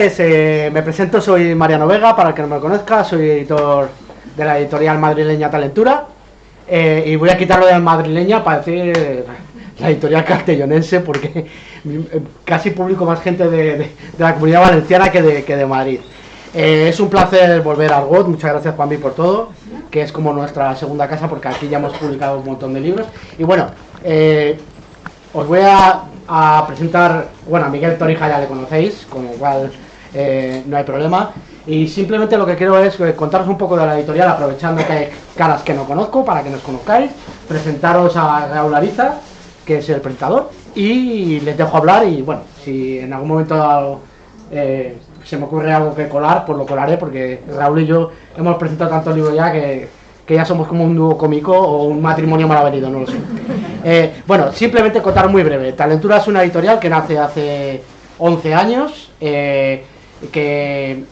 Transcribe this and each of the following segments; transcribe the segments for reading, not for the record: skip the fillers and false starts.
Me presento, soy Mariano Vega, para el que no me conozca, soy editor de la editorial madrileña Talentura, y voy a quitarlo de madrileña para decir la editorial castellonense, porque casi publico más gente de la Comunidad Valenciana que de Madrid. Es un placer volver a Argot, muchas gracias Juanmi por todo, que es como nuestra segunda casa, porque aquí ya hemos publicado un montón de libros. Y bueno, os voy a presentar, bueno, a Miguel Torija ya le conocéis, con lo cual no hay problema, y simplemente lo que quiero es contaros un poco de la editorial, aprovechando que hay caras que no conozco para que nos conozcáis, presentaros a Raúl Ariza, que es el presentador, y les dejo hablar. Y bueno, si en algún momento se me ocurre algo que colar, pues lo colaré, porque Raúl y yo hemos presentado tantos libros ya que ya somos como un dúo cómico o un matrimonio mal avenido, no lo sé. Bueno, simplemente contar muy breve. Talentura es una editorial que nace hace 11 años, que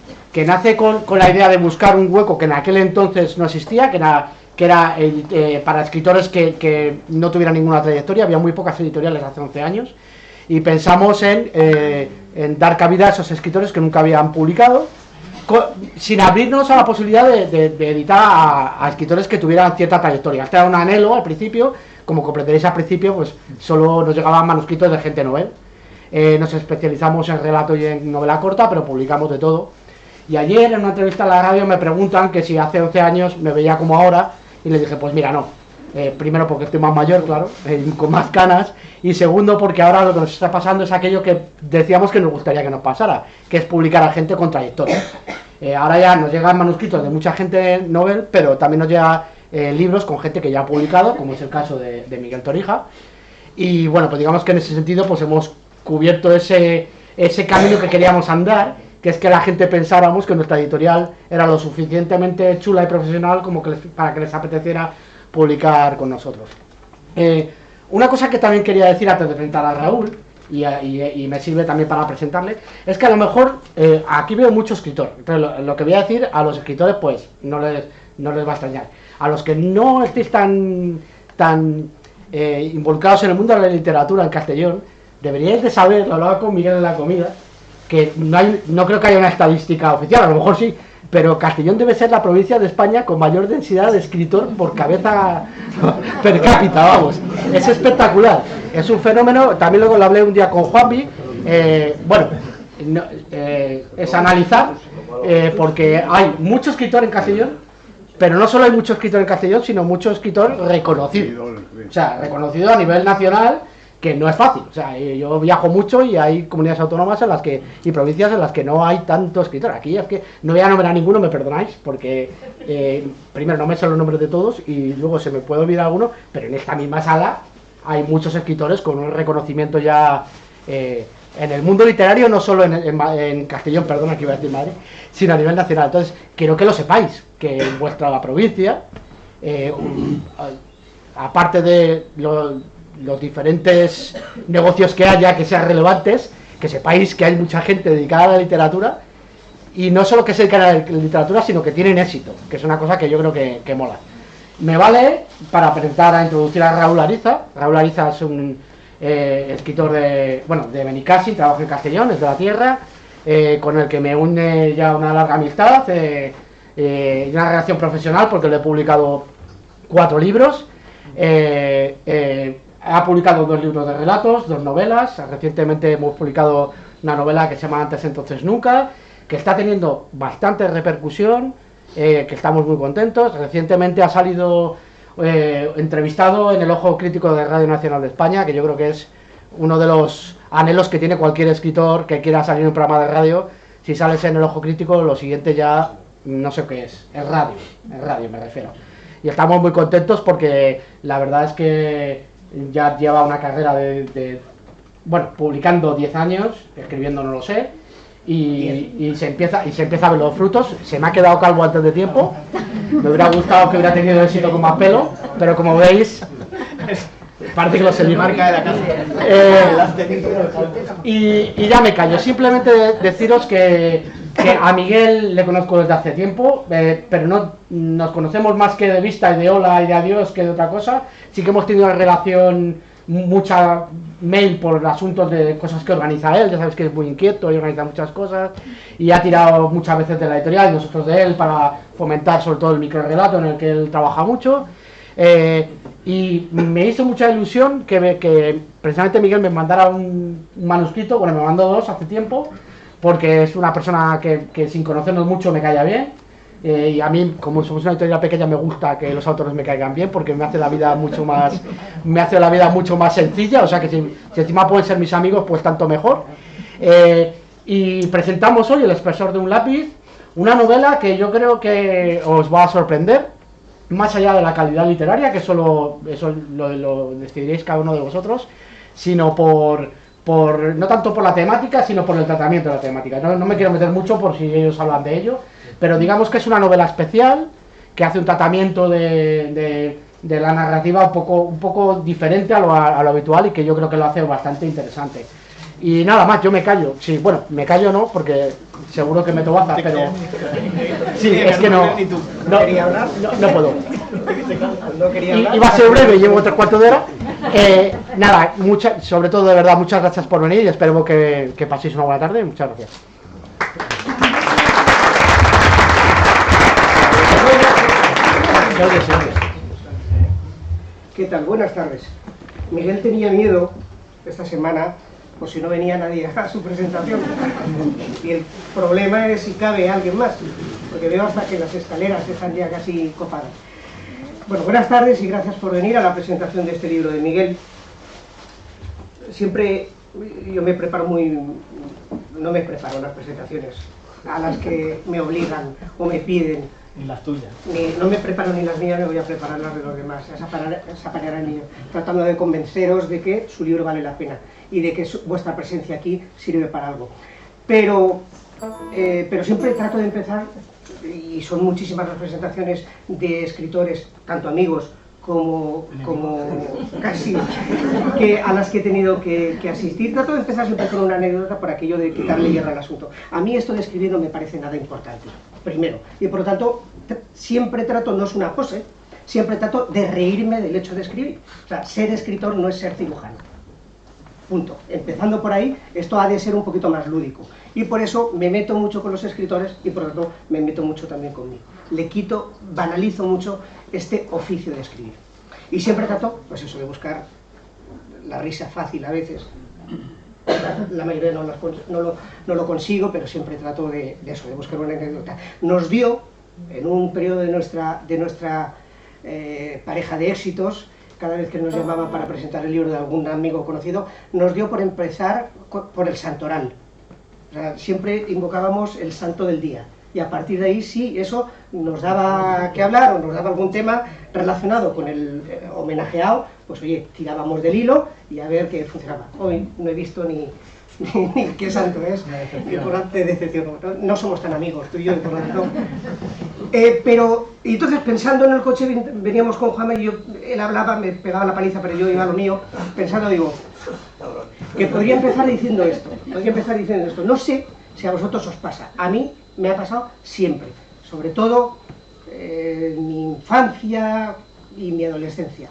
nace con la idea de buscar un hueco que en aquel entonces no existía, que era para escritores que no tuvieran ninguna trayectoria. Había muy pocas editoriales hace 11 años, y pensamos en dar cabida a esos escritores que nunca habían publicado, sin abrirnos a la posibilidad de editar a escritores que tuvieran cierta trayectoria. Este era un anhelo al principio. Como comprenderéis, al principio pues solo nos llegaban manuscritos de gente novel. Nos especializamos en relato y en novela corta, pero publicamos de todo. Y ayer en una entrevista en la radio me preguntan que si hace 11 años me veía como ahora, y les dije, pues mira, no. Primero porque estoy más mayor, claro, con más canas, y segundo porque ahora lo que nos está pasando es aquello que decíamos que nos gustaría que nos pasara, que es publicar a gente con trayectoria. Ahora ya nos llegan manuscritos de mucha gente novel, pero también nos llegan libros con gente que ya ha publicado, como es el caso de Miguel Torija. Y bueno, pues digamos que en ese sentido pues hemos cubierto ese camino que queríamos andar, que es que la gente pensáramos que nuestra editorial era lo suficientemente chula y profesional como para que les apeteciera publicar con nosotros. Una cosa que también quería decir antes de presentar a Raúl, y me sirve también para presentarle, es que a lo mejor aquí veo mucho escritor, pero lo que voy a decir a los escritores pues no les va a extrañar. A los que no estéis tan involucrados en el mundo de la literatura en Castellón, deberíais de saber, lo hablaba con Miguel en la comida, que no creo que haya una estadística oficial, a lo mejor sí, pero Castellón debe ser la provincia de España con mayor densidad de escritor por cabeza per cápita, vamos. Es espectacular, es un fenómeno. También luego lo hablé un día con Juanmi. Bueno, es analizar, porque hay mucho escritor en Castellón, pero no solo hay mucho escritor en Castellón, sino mucho escritor reconocido. O sea, reconocido a nivel nacional, que no es fácil. O sea, yo viajo mucho y hay comunidades autónomas y provincias en las que no hay tanto escritor. Aquí es que no voy a nombrar ninguno, me perdonáis, porque primero no me sé los nombres de todos y luego se me puede olvidar alguno, pero en esta misma sala hay muchos escritores con un reconocimiento ya en el mundo literario, no solo en Castellón, perdona que iba a decir Madrid, sino a nivel nacional. Entonces, quiero que lo sepáis, que en vuestra provincia, aparte de los diferentes negocios que haya que sean relevantes, que sepáis que hay mucha gente dedicada a la literatura, y no solo que se dedican a la literatura, sino que tienen éxito, que es una cosa que yo creo que mola. Me vale para introducir a Raúl Ariza. Raúl Ariza es un escritor de Benicassim, trabaja en Castellón, es de la tierra, con el que me une ya una larga amistad y una relación profesional, porque le he publicado 4 libros. Ha publicado 2 libros de relatos, 2 novelas. Recientemente hemos publicado una novela que se llama Antes entonces nunca, que está teniendo bastante repercusión, que estamos muy contentos. Recientemente ha salido entrevistado en el Ojo Crítico de Radio Nacional de España, que yo creo que es uno de los anhelos que tiene cualquier escritor que quiera salir en un programa de radio. Si sales en el Ojo Crítico, lo siguiente ya no sé qué es radio me refiero. Y estamos muy contentos porque la verdad es que ya lleva una carrera publicando 10 años, escribiendo no lo sé, y se empieza a ver los frutos. Se me ha quedado calvo antes de tiempo, me hubiera gustado que hubiera tenido éxito con más pelo, pero como veis, parece que lo sé. Marca de la casa. Y ya me callo. Simplemente deciros que a Miguel le conozco desde hace tiempo, pero no nos conocemos más que de vista y de hola y de adiós que de otra cosa. Sí que hemos tenido una relación mucha mail por asuntos de cosas que organiza él, ya sabes que es muy inquieto y organiza muchas cosas, y ha tirado muchas veces de la editorial y nosotros de él para fomentar sobre todo el microrelato en el que él trabaja mucho. Y me hizo mucha ilusión que precisamente Miguel me mandara un manuscrito, bueno, me mandó dos hace tiempo, porque es una persona que sin conocernos mucho me caía bien. Y a mí, como somos una editorial pequeña, me gusta que los autores me caigan bien porque me hace la vida mucho más sencilla. O sea que si encima pueden ser mis amigos, pues tanto mejor. Y presentamos hoy El espesor de un lápiz, una novela que yo creo que os va a sorprender, más allá de la calidad literaria, que eso lo decidiréis cada uno de vosotros, sino no tanto por la temática, sino por el tratamiento de la temática. No me quiero meter mucho por si ellos hablan de ello, pero digamos que es una novela especial, que hace un tratamiento de la narrativa un poco diferente a lo habitual, y que yo creo que lo hace bastante interesante. Y nada más, yo me callo. Sí, bueno, me callo no, porque seguro que meto baza, pero... Sí, es que no puedo. Y va a ser breve, llevo 3/4 de hora. Nada, sobre todo de verdad, muchas gracias por venir y espero que paséis una buena tarde. Muchas gracias. ¿Qué tal? Buenas tardes. Miguel tenía miedo esta semana, por si no venía nadie a su presentación. Y el problema es si cabe alguien más, porque veo hasta que las escaleras están ya casi copadas. Bueno, buenas tardes y gracias por venir a la presentación de este libro de Miguel. Siempre yo me preparo no me preparo las presentaciones a las que me obligan o me piden. Ni las tuyas. No me preparo ni las mías, me voy a preparar las de los demás. Esa panera niño, tratando de convenceros de que su libro vale la pena y de que vuestra presencia aquí sirve para algo. Pero siempre trato de empezar, y son muchísimas las presentaciones de escritores, tanto amigos como casi, a las que he tenido que asistir. Trato de empezar siempre con una anécdota por aquello de quitarle hierro al asunto. A mí esto de escribir no me parece nada importante, primero, y por lo tanto siempre trato, no es una pose, siempre trato de reírme del hecho de escribir. O sea, ser escritor no es ser cirujano. Punto. Empezando por ahí, esto ha de ser un poquito más lúdico. Y por eso me meto mucho con los escritores y por lo tanto me meto mucho también conmigo. Banalizo mucho este oficio de escribir. Y siempre trato, pues eso, de buscar la risa fácil a veces. La mayoría no lo consigo, pero siempre trato de eso, de buscar una anécdota. Nos dio, en un periodo de nuestra pareja de éxitos, cada vez que nos llamaba para presentar el libro de algún amigo conocido, nos dio por empezar por el santoral. O sea, siempre invocábamos el santo del día. Y a partir de ahí, sí, eso nos daba que hablar o nos daba algún tema relacionado con el homenajeado, pues oye, tirábamos del hilo y a ver qué funcionaba. Hoy no he visto ni qué santo es, y por tanto te decepciono. No somos tan amigos, tú y yo, y por tanto... y entonces pensando en el coche, veníamos con Juanma y él hablaba, me pegaba la paliza, pero yo iba a lo mío, pensando, digo, que podría empezar diciendo esto. No sé si a vosotros os pasa, a mí me ha pasado siempre, sobre todo en mi infancia y mi adolescencia.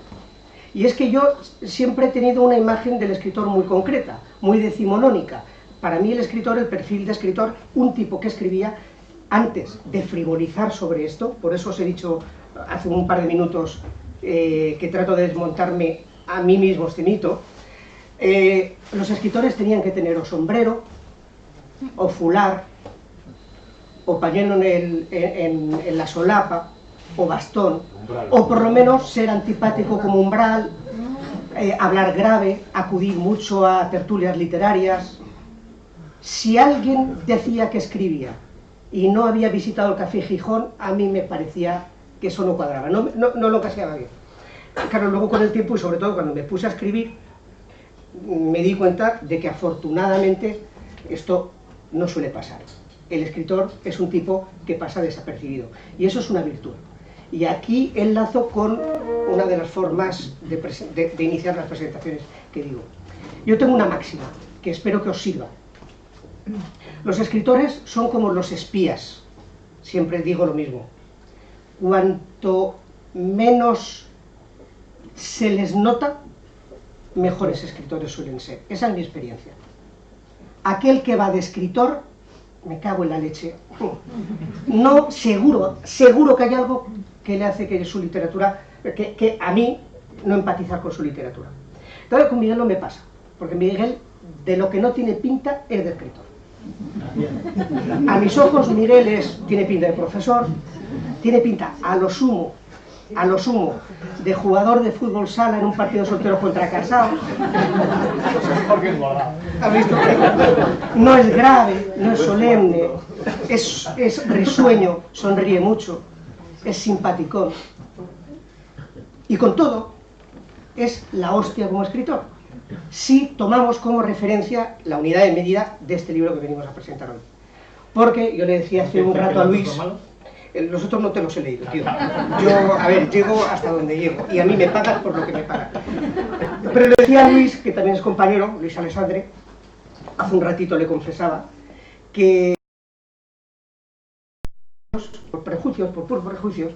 Y es que yo siempre he tenido una imagen del escritor muy concreta, muy decimonónica. Para mí el perfil de escritor, un tipo que escribía antes de frivolizar sobre esto, por eso os he dicho hace un par de minutos que trato de desmontarme a mí mismo este mito. Los escritores tenían que tener o sombrero, o fular, o pañuelo en la solapa, o bastón, o por lo menos ser antipático como Umbral, hablar grave, acudir mucho a tertulias literarias. Si alguien decía que escribía y no había visitado el Café Gijón, a mí me parecía que eso no cuadraba, no lo casqueaba bien. Claro, luego con el tiempo y sobre todo cuando me puse a escribir, me di cuenta de que afortunadamente esto no suele pasar. El escritor es un tipo que pasa desapercibido y eso es una virtud. Y aquí enlazo con una de las formas de iniciar las presentaciones que digo. Yo tengo una máxima que espero que os sirva. Los escritores son como los espías, siempre digo lo mismo. Cuanto menos se les nota, mejores escritores suelen ser. Esa es mi experiencia. Aquel que va de escritor, me cago en la leche. No, seguro que hay algo que le hace que su literatura, que a mí no empatizar con su literatura. Entonces con Miguel no me pasa, porque Miguel de lo que no tiene pinta es de escritor. A mis ojos Miguel tiene pinta de profesor, tiene pinta a lo sumo, de jugador de fútbol sala en un partido soltero contra casados. ¿Has visto? No es grave, no es solemne, es risueño, sonríe mucho, es simpaticón. Y con todo, es la hostia como escritor. Si tomamos como referencia la unidad de medida de este libro que venimos a presentar hoy. Porque yo le decía hace un rato a Luis, los otros no te los he leído, tío. Yo, a ver, llego hasta donde llego y a mí me pagan por lo que me pagan. Pero le decía a Luis, que también es compañero, Luis Alessandre, hace un ratito le confesaba que por prejuicios, por puros prejuicios,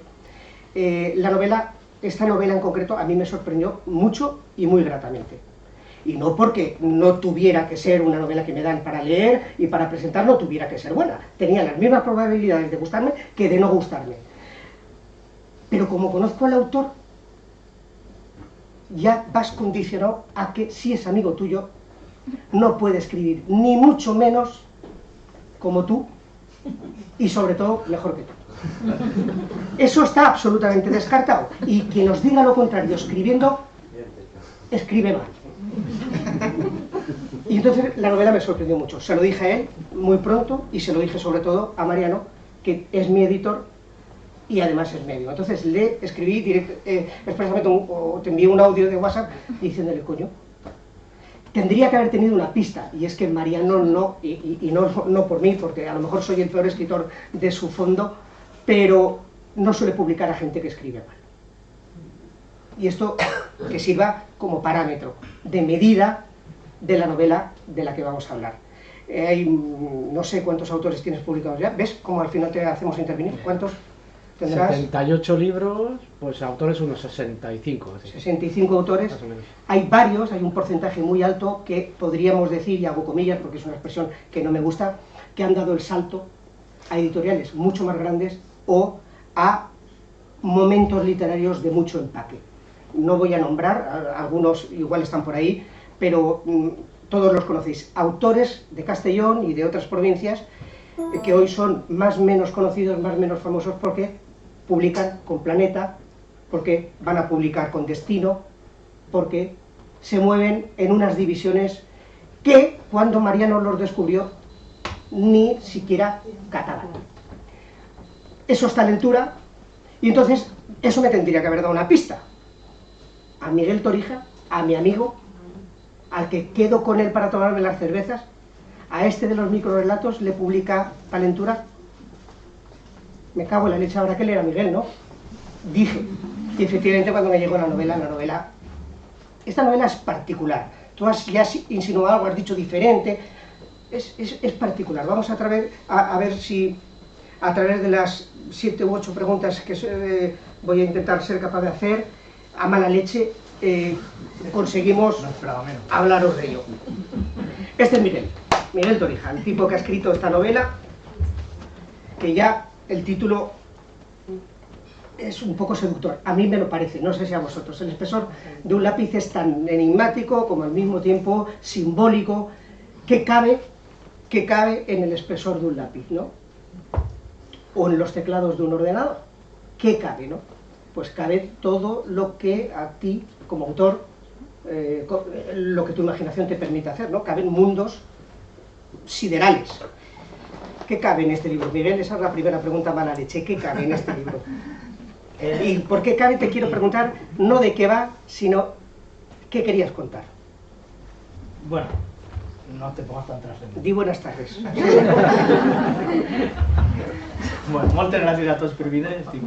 esta novela en concreto a mí me sorprendió mucho y muy gratamente. Y no porque no tuviera que ser una novela que me dan para leer y para presentar, no tuviera que ser buena. Tenía las mismas probabilidades de gustarme que de no gustarme. Pero como conozco al autor, ya vas condicionado a que si es amigo tuyo, no puede escribir, ni mucho menos como tú, y sobre todo mejor que tú. Eso está absolutamente descartado. Y quien os diga lo contrario escribiendo, escribe mal. Y entonces la novela me sorprendió mucho. Se lo dije a él muy pronto y se lo dije sobre todo a Mariano, que es mi editor y además es medio. Entonces le escribí expresamente o te envié un audio de WhatsApp diciéndole, coño, tendría que haber tenido una pista, y es que Mariano no, y no por mí, porque a lo mejor soy el peor escritor de su fondo, pero no suele publicar a gente que escribe mal. Y esto que sirva como parámetro de medida de la novela de la que vamos a hablar. No sé cuántos autores tienes publicados ya. ¿Ves cómo al final te hacemos intervenir? ¿Cuántos tendrás? 78 libros, pues autores unos 65. Así. 65 autores. Hay varios, hay un porcentaje muy alto que podríamos decir, y hago comillas porque es una expresión que no me gusta, que han dado el salto a editoriales mucho más grandes o a momentos literarios de mucho empaque. No voy a nombrar, algunos igual están por ahí, pero todos los conocéis. Autores de Castellón y de otras provincias que hoy son más o menos conocidos, más o menos famosos porque publican con Planeta, porque van a publicar con Destino, porque se mueven en unas divisiones que cuando Mariano los descubrió ni siquiera cataban. Eso es talentura, y entonces eso me tendría que haber dado una pista. A Miguel Torija, a mi amigo, al que quedo con él para tomarme las cervezas, a este de los microrelatos le publica Talentura. Me cago en la leche, habrá que leer a Miguel, ¿no? Dije, y efectivamente cuando me llegó la novela, esta novela es particular. Tú ya has insinuado algo, has dicho diferente, es particular. Vamos a ver si a través de las 7 u 8 preguntas que voy a intentar ser capaz de hacer, a mala leche, conseguimos hablaros de ello. Este es Miguel Torija, el tipo que ha escrito esta novela, que ya el título es un poco seductor, a mí me lo parece, no sé si a vosotros. El espesor de un lápiz es tan enigmático como al mismo tiempo simbólico, que cabe en el espesor de un lápiz, ¿no? O en los teclados de un ordenador, ¿qué cabe, no? Pues cabe todo lo que a ti, como autor, lo que tu imaginación te permite hacer, ¿no? Caben mundos siderales. ¿Qué cabe en este libro, Miguel? Esa es la primera pregunta mala leche. ¿Qué cabe en este libro? Y por qué cabe te quiero preguntar, no de qué va, sino qué querías contar. Bueno, no te pongas tan trascendente. Di buenas tardes. Bueno, moltes gràcies a tots per vindre, estic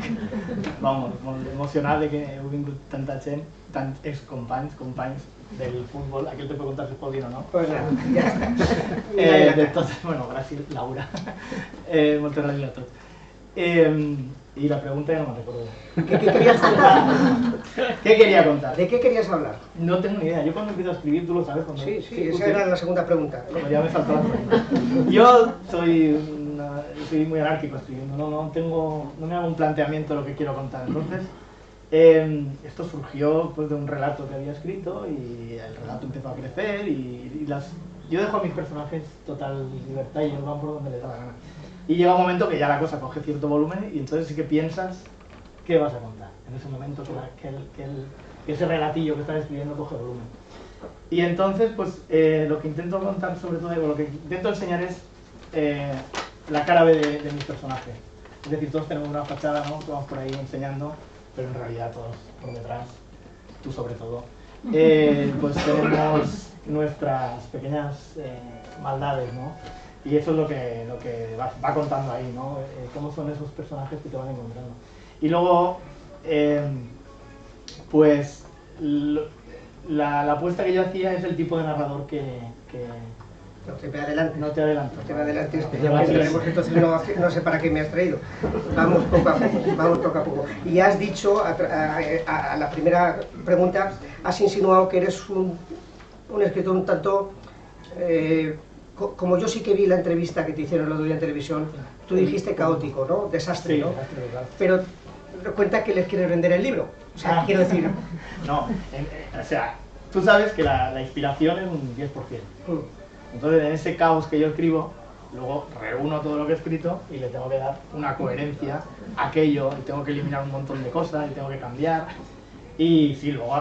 molt emocionat de que heu vingut tanta gent, tants companys del futbol. Aquí te puedo contar si es podino, ¿no? Pues nada, ya está. De tot, bueno, gràcies, Laura. Moltes gràcies a tots. Y la pregunta ya no me recuerdo. ¿Qué querías contar? ¿Qué quería contar? ¿De qué querías hablar? No tengo ni idea. Yo cuando empiezo a escribir, tú lo sabes. Cuando... Sí, esa era la segunda pregunta. Pues ya me faltó la pregunta. Yo soy muy anárquico escribiendo, no me hago un planteamiento de lo que quiero contar. Entonces, esto surgió pues, de un relato que había escrito y el relato empezó a crecer yo dejo a mis personajes total libertad y ellos van por donde les da la gana. Y llega un momento que ya la cosa coge cierto volumen y entonces sí que piensas qué vas a contar. En ese momento que ese relatillo que estás escribiendo coge volumen. Y entonces, pues lo que intento contar sobre todo, lo que intento enseñar es la cara B de mis personajes. Es decir, todos tenemos una fachada, ¿no? Que vamos por ahí enseñando, pero en realidad todos por detrás, tú sobre todo, pues tenemos nuestras pequeñas maldades, ¿no? Y eso es lo que va contando ahí, ¿no? Cómo son esos personajes que te van encontrando. Y luego, pues, la apuesta que yo hacía es el tipo de narrador que No te adelantes. no te adelanto. No te adelantes. Sí. Entonces no sé para qué me has traído. Vamos poco a poco. Y has dicho, a la primera pregunta, has insinuado que eres un escritor un tanto... como yo sí que vi la entrevista que te hicieron el otro día en televisión, tú dijiste caótico, ¿no? Desastre, Sí, ¿no? desastre, claro. Pero cuenta que les quieres vender el libro. O sea, quiero decir... No, o sea, tú sabes que la inspiración es un 10%. Entonces, en ese caos que yo escribo, luego reúno todo lo que he escrito y le tengo que dar una coherencia a aquello, y tengo que eliminar un montón de cosas, y tengo que cambiar. Y sí, luego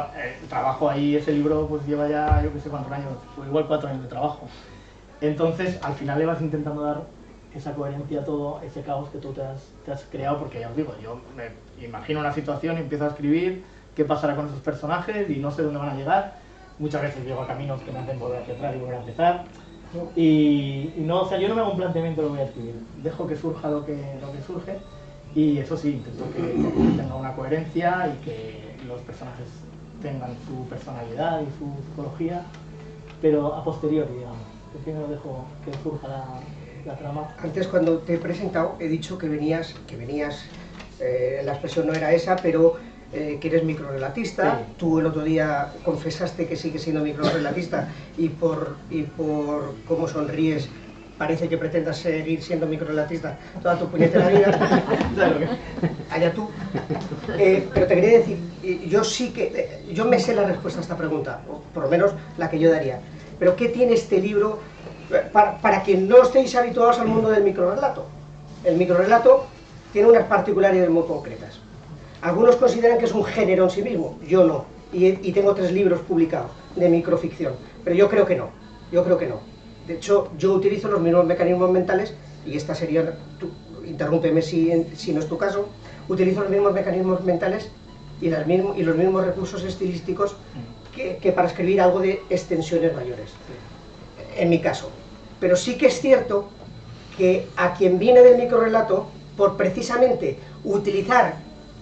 trabajo ahí, ese libro pues lleva ya, yo qué sé cuántos años, pues igual 4 años de trabajo. Entonces, al final le vas intentando dar esa coherencia a todo ese caos que tú te has creado, porque ya os digo, yo me imagino una situación y empiezo a escribir qué pasará con esos personajes y no sé dónde van a llegar. Muchas veces llego a caminos que me hacen volver hacia atrás y volver a empezar. Y no, o sea, yo no me hago un planteamiento de lo que voy a escribir, dejo que surja lo que surge, y eso sí, intento que tenga una coherencia y que los personajes tengan su personalidad y su psicología, pero a posteriori, digamos. Yo primero dejo que surja la trama. Antes, cuando te he presentado, he dicho que venías, la expresión no era esa, pero que eres microrrelatista. Sí. Tú el otro día confesaste que sigues siendo microrrelatista y por cómo sonríes parece que pretendas seguir siendo microrrelatista toda tu puñetera vida. Allá tú. Pero te quería decir, yo me sé la respuesta a esta pregunta, o por lo menos la que yo daría. Pero ¿qué tiene este libro para que no estéis habituados al mundo del microrrelato? El microrrelato tiene unas particularidades muy concretas. Algunos consideran que es un género en sí mismo, yo no. Y tengo 3 libros publicados de microficción, pero yo creo que no. De hecho, yo utilizo los mismos mecanismos mentales, y esta sería, interrúmpeme si no es tu caso, utilizo los mismos mecanismos mentales y los mismos recursos estilísticos que para escribir algo de extensiones mayores, en mi caso. Pero sí que es cierto que a quien viene del microrrelato, por precisamente utilizar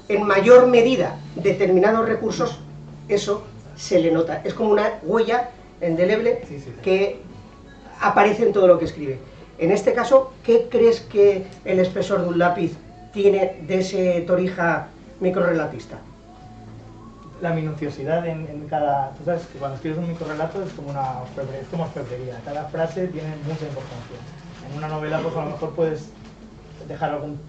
en mayor medida determinados recursos, eso se le nota. Es como una huella indeleble que aparece en todo lo que escribe. En este caso, ¿qué crees que el espesor de un lápiz tiene de ese Torija microrrelatista? La minuciosidad en cada... Tú sabes que cuando escribes un microrrelato es como orfebrería. Cada frase tiene mucha importancia. En una novela, pues a lo mejor puedes dejar algún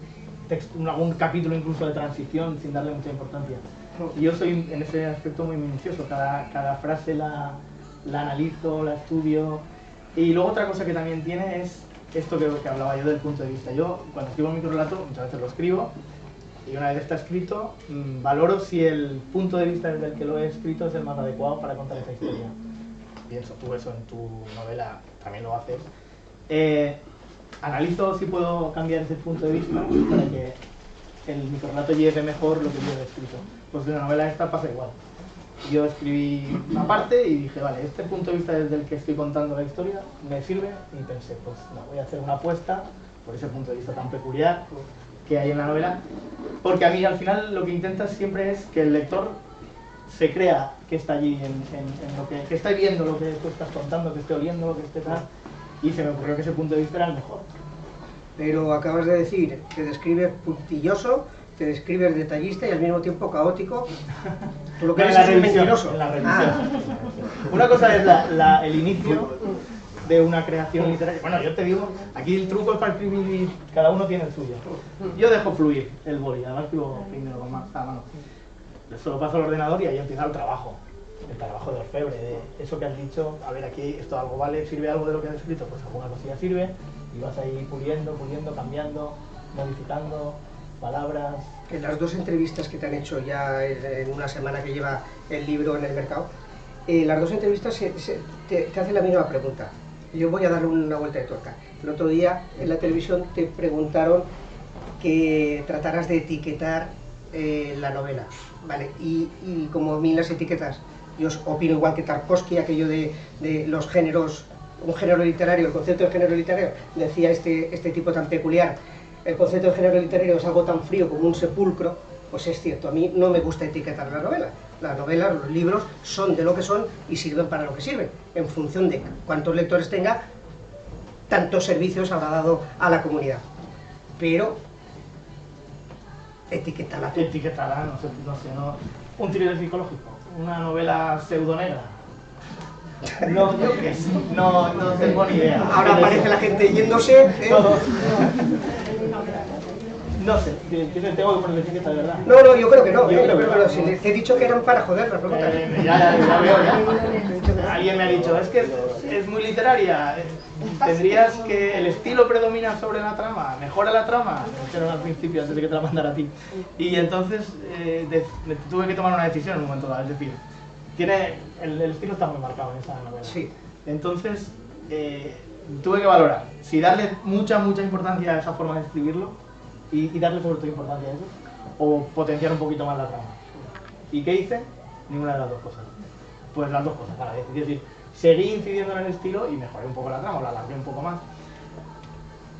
capítulo incluso de transición sin darle mucha importancia. Y yo soy en ese aspecto muy minucioso. Cada frase la analizo, la estudio. Y luego otra cosa que también tiene es esto que hablaba yo del punto de vista. Yo cuando escribo un microrrelato, muchas veces lo escribo, y una vez está escrito, valoro si el punto de vista desde el que lo he escrito es el más adecuado para contar esa historia. Pienso, tú eso en tu novela también lo haces. Analizo si puedo cambiar ese punto de vista para que el microrrelato lleve mejor lo que yo he escrito. Pues de la novela esta pasa igual. Yo escribí una parte y dije, vale, este punto de vista desde el que estoy contando la historia me sirve, y pensé, pues no, voy a hacer una apuesta por ese punto de vista tan peculiar que hay en la novela, porque a mí al final lo que intentas siempre es que el lector se crea que está allí, en lo que está viendo lo que tú estás contando, que esté oliendo lo que esté tal, y se me ocurrió que ese punto de vista era el mejor. pero acabas de decir, te describes puntilloso, te describes detallista y al mismo tiempo caótico. Tú lo que eres es un mentiroso. En la revisión. Una cosa es el inicio de una creación literaria. Bueno, yo te digo, aquí el truco es para escribir, cada uno tiene el suyo. Yo dejo fluir el boli, además escribo primero con más a mano. Eso lo paso al ordenador y ahí empieza el trabajo de orfebre, de eso que has dicho, a ver, aquí esto algo vale, sirve algo de lo que has escrito, pues alguna cosilla sirve, y vas ahí puliendo, cambiando, modificando palabras. En las 2 entrevistas que te han hecho ya en una semana que lleva el libro en el mercado, las 2 entrevistas te hacen la misma pregunta. Yo voy a darle una vuelta de tuerca. El otro día en la televisión te preguntaron que trataras de etiquetar la novela, ¿vale? Y como a mí las etiquetas, yo opino igual que Tarkovsky, aquello de los géneros, un género literario, el concepto de género literario, decía este tipo tan peculiar, el concepto de género literario es algo tan frío como un sepulcro, pues es cierto, a mí no me gusta etiquetar la novela. Las novelas, los libros, son de lo que son y sirven para lo que sirven, en función de cuántos lectores tenga, tantos servicios habrá dado a la comunidad. Pero etiquétala tú. Etiquetará, no sé, un thriller psicológico, una novela pseudonegra. No, yo qué sé, no tengo ni idea. Ahora aparece la gente yéndose. Todos. No sé, tengo que poner etiqueta de verdad. No, yo creo que no. Si les he dicho que eran para joder la pregunta. Ya veo, ya. Alguien me ha dicho, es que es muy literaria. Tendrías que el estilo predomina sobre la trama, mejora la trama. Me dijeron al principio, antes de que te la mandara a ti. Y entonces tuve que tomar una decisión en un momento dado. Es decir, el estilo está muy marcado en esa novela. Sí. Entonces tuve que valorar si darle mucha importancia a esa forma de escribirlo y darle sobre todo importancia a eso, o potenciar un poquito más la trama. ¿Y qué hice? Ninguna de las dos cosas. Pues las dos cosas a la vez. Es decir, seguí incidiendo en el estilo y mejoré un poco la trama, o la alargué un poco más.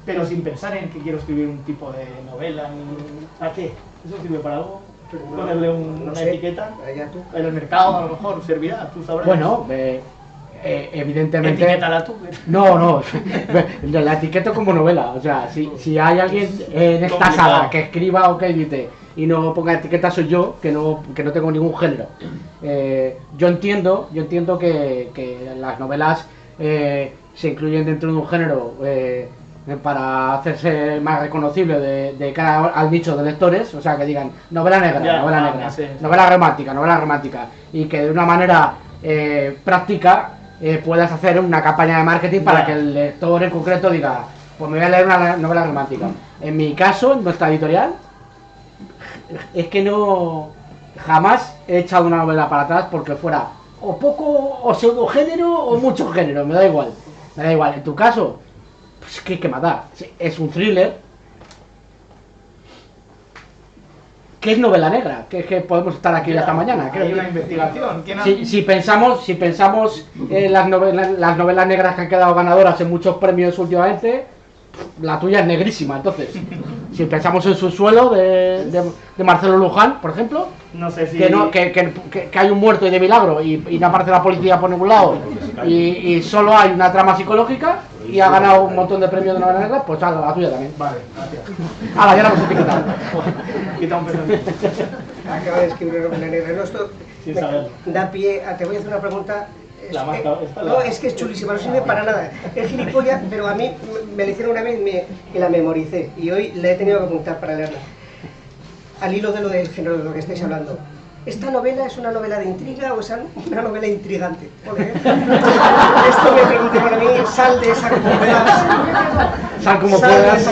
Pero sin pensar en que quiero escribir un tipo de novela, ni... ¿A qué? ¿Eso sirve para algo? Ponerle una etiqueta. En el mercado a lo mejor servirá, tú sabrás. Bueno, evidentemente... Etiquétala tú. No, la etiqueto como novela. O sea, si hay alguien en esta sala que escriba o que edite y no ponga etiqueta, soy yo, que no tengo ningún género. Yo entiendo que las novelas se incluyen dentro de un género para hacerse más reconocible de cara al nicho de lectores, o sea, que digan novela negra, sí. novela romántica, y que de una manera práctica puedas hacer una campaña de marketing para que el lector en concreto diga, pues me voy a leer una novela romántica. En mi caso, en nuestra editorial, es que jamás he echado una novela para atrás porque fuera o poco o pseudo género o mucho género, me da igual. En tu caso, pues que matar, es un thriller. ¿Qué es novela negra? Que podemos estar aquí hasta mañana. Hay una investigación. Si pensamos en las novelas negras que han quedado ganadoras en muchos premios últimamente, la tuya es negrísima. Entonces, si pensamos en Subsuelo de Marcelo Luján, por ejemplo, no sé si... que hay un muerto y de milagro y no aparece la policía por ningún lado y solo hay una trama psicológica y ha ganado un montón de premios de novela negra, pues la tuya también. Vale, gracias. Ya la hemos etiquetado. Quita un peso. Acaba de escribir una novela negra. No, esto Sin saberlo. da pie a... Te voy a hacer una pregunta. No, es que es chulísima, no sirve para nada. Es gilipollas, pero a mí me la hicieron una vez y la memoricé. Y hoy la he tenido que apuntar para leerla. Al hilo de lo del género de lo que estáis hablando. ¿Esta novela es una novela de intriga o es una novela intrigante? Esto me pregunté para mí, sal de esa como puedas. Sal como puedas.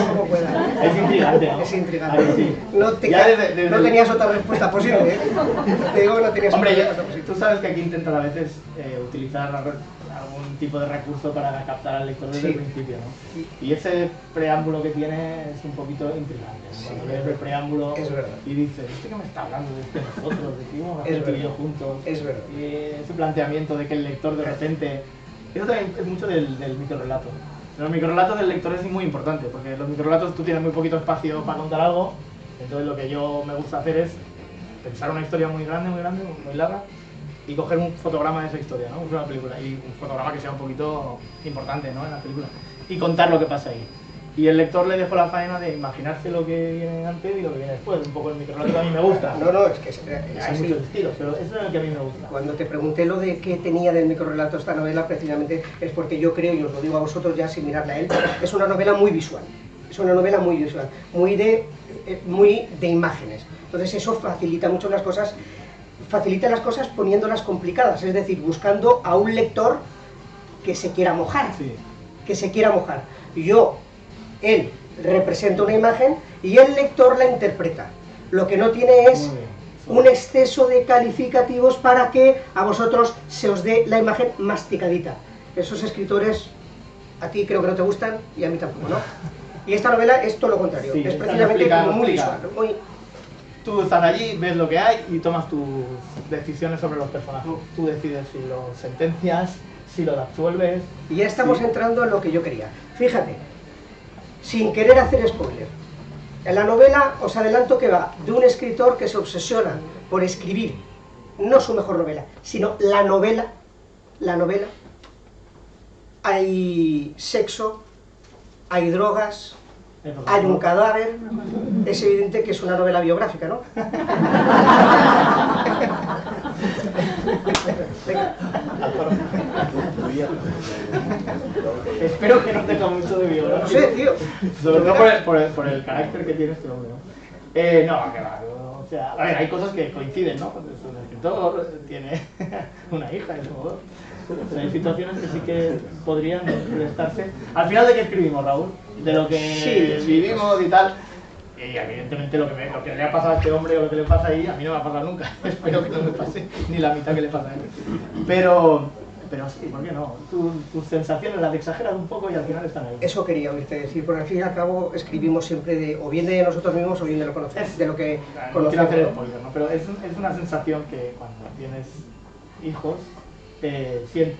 Es intrigante, ¿no? Es intrigante. Sí. No tenías otra respuesta posible, ¿eh? Te digo que no tenías otra respuesta posible. Tú sabes que aquí intentan a veces utilizar algún tipo de recurso para captar al lector desde el principio, ¿no? Y ese preámbulo que tiene es un poquito intrigante, ¿no? Cuando lees el preámbulo y dices, ¿qué me está hablando de nosotros? ¿De qué vamos a hacer tú y yo juntos? Es verdad. Y ese planteamiento de que el lector de repente... Eso también es mucho del microrrelato. Los microrelatos del lector es muy importante, porque los microrelatos tú tienes muy poquito espacio para contar algo, entonces lo que yo me gusta hacer es pensar una historia muy grande, muy larga, y coger un fotograma de esa historia, ¿no? Una película, y un fotograma que sea un poquito importante, ¿no? En la película, y contar lo que pasa ahí. Y el lector le dejó la faena de imaginarse lo que viene antes y lo que viene después. Un poco el microrelato que a mí me gusta. No, es que Hay muchos estilos, pero eso es el que a mí me gusta. Cuando te pregunté lo de qué tenía del microrelato esta novela, precisamente es porque yo creo, y os lo digo a vosotros ya sin mirarla a él, es una novela muy visual. Es una novela muy visual, muy de imágenes. Entonces eso facilita mucho las cosas, poniéndolas complicadas, es decir, buscando a un lector que se quiera mojar, Sí. que se quiera mojar. Él representa una imagen y el lector la interpreta. Lo que no tiene es Muy bien. un exceso de calificativos para que a vosotros se os dé la imagen masticadita. Esos escritores a ti creo que no te gustan y a mí tampoco, ¿no? Y esta novela es todo lo contrario, Sí, es esta precisamente no como muy explica. visual, muy... Tú estás allí, ves lo que hay y tomas tus decisiones sobre los personajes. Tú decides si los sentencias, si los absuelves. Y ya estamos Sí. entrando en lo que yo quería. Fíjate, sin querer hacer spoiler, en la novela os adelanto que va de un escritor que se obsesiona por escribir, no su mejor novela, sino la novela, hay sexo, hay drogas, hay un cadáver, es evidente que es una novela biográfica, ¿no? Venga. Espero que no tenga mucho de No biográfico. sé, tío. Sobre todo por el carácter que tiene este hombre, ¿no? No, que va. O sea, a ver, hay cosas que coinciden, ¿no? Pues es un escritor, tiene una hija, es como... O sea, hay situaciones que sí que podrían prestarse. Al final, ¿de qué escribimos, Raúl? De lo que Sí. vivimos y tal. Y evidentemente lo que le ha pasado a este hombre o lo que le pasa ahí, a mí no me va a pasar nunca. Espero que no me pase ni la mitad que le pasa a él. Pero sí, ¿por qué no? Tus sensaciones las exageras un poco y al final están ahí. Eso quería oírte decir, porque al fin y al cabo escribimos siempre o bien de nosotros mismos o bien de lo conocemos, de lo que No quiero hacer conocemos. spoiler, ¿no? Pero es una sensación que cuando tienes hijos sientes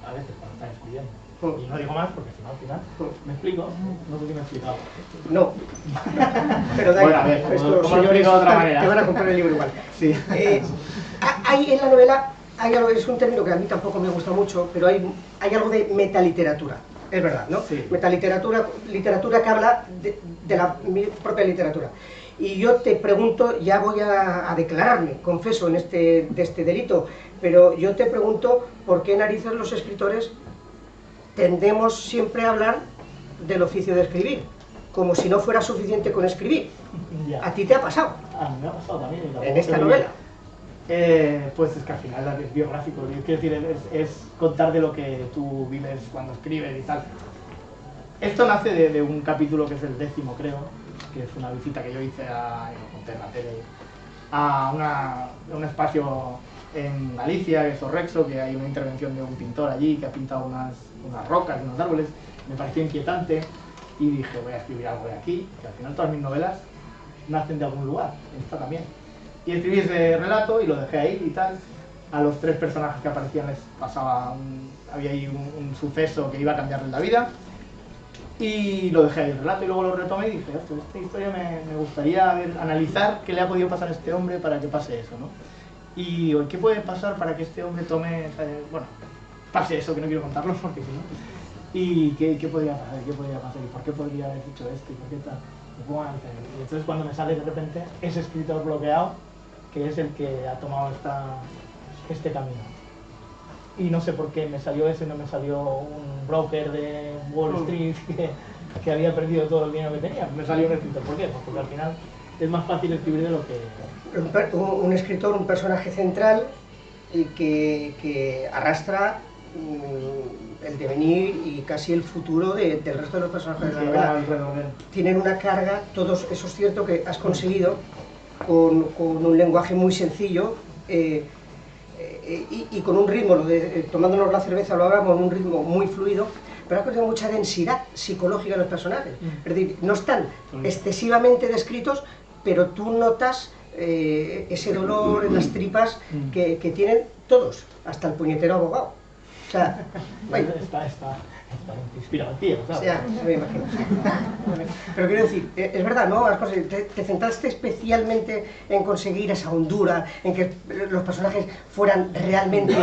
a veces cuando estás escribiendo. Y no digo más porque si no al final... ¿Me explico? No sé si me he explicado. No. Pero da Bueno, igual, a ver, estos ¿cómo lo señores explico de otra manera? te van a comprar el libro igual. Sí. Hay en la novela, hay algo, es un término que a mí tampoco me gusta mucho, pero hay algo de metaliteratura, es verdad, ¿no? Sí. Metaliteratura, literatura que habla de la mi propia literatura. Y yo te pregunto, ya voy a declararme, confeso, de este delito, pero yo te pregunto, ¿por qué narices los escritores tendemos siempre a hablar del oficio de escribir? Como si no fuera suficiente con escribir. Ya. ¿A ti te ha pasado? A mí me ha pasado también. Y tampoco En esta sé novela. Pues es que al final es biográfico, quiero decir, es contar de lo que tú vives cuando escribes y tal. Esto nace de un capítulo que es el 10º, creo, que es una visita que yo hice lo conté en la tele, a un espacio en Galicia, que es Orrexo, que hay una intervención de un pintor allí que ha pintado unas rocas y unos árboles. Me pareció inquietante y dije, voy a escribir algo de aquí, que al final todas mis novelas nacen de algún lugar, esta también. Y escribí ese relato y lo dejé ahí y tal. A los 3 personajes que aparecían les pasaba había ahí un suceso que iba a cambiarles la vida. Y lo dejé ahí el relato y luego lo retomé y dije, "Ostras, esta historia me gustaría analizar qué le ha podido pasar a este hombre para que pase eso, ¿no? Y qué puede pasar para que este hombre pase eso, que no quiero contarlo porque si no. Y qué podría pasar, y por qué podría haber hecho esto y por qué tal. Y entonces cuando me sale de repente ese escritor bloqueado, que es el que ha tomado este camino. Y no sé por qué me salió ese, no me salió un broker de Wall Street que había perdido todo el dinero que tenía. Me salió un escritor. ¿Por qué? Pues porque al final es más fácil escribir de lo que... Un escritor, un personaje central y que arrastra el devenir y casi el futuro del resto de los personajes de la novela. Tienen una carga, todos, eso es cierto que has conseguido con un lenguaje muy sencillo y con un ritmo, tomándonos la cerveza lo hablamos, un ritmo muy fluido, pero ha mucha densidad psicológica en los personajes. Es decir, no están excesivamente descritos, pero tú notas ese dolor en las tripas que tienen todos, hasta el puñetero abogado. O sea, está inspirado, tío, ¿sabes? O sea, me imagino. Pero quiero decir, es verdad, ¿no? Te centraste especialmente en conseguir esa hondura, en que los personajes fueran realmente,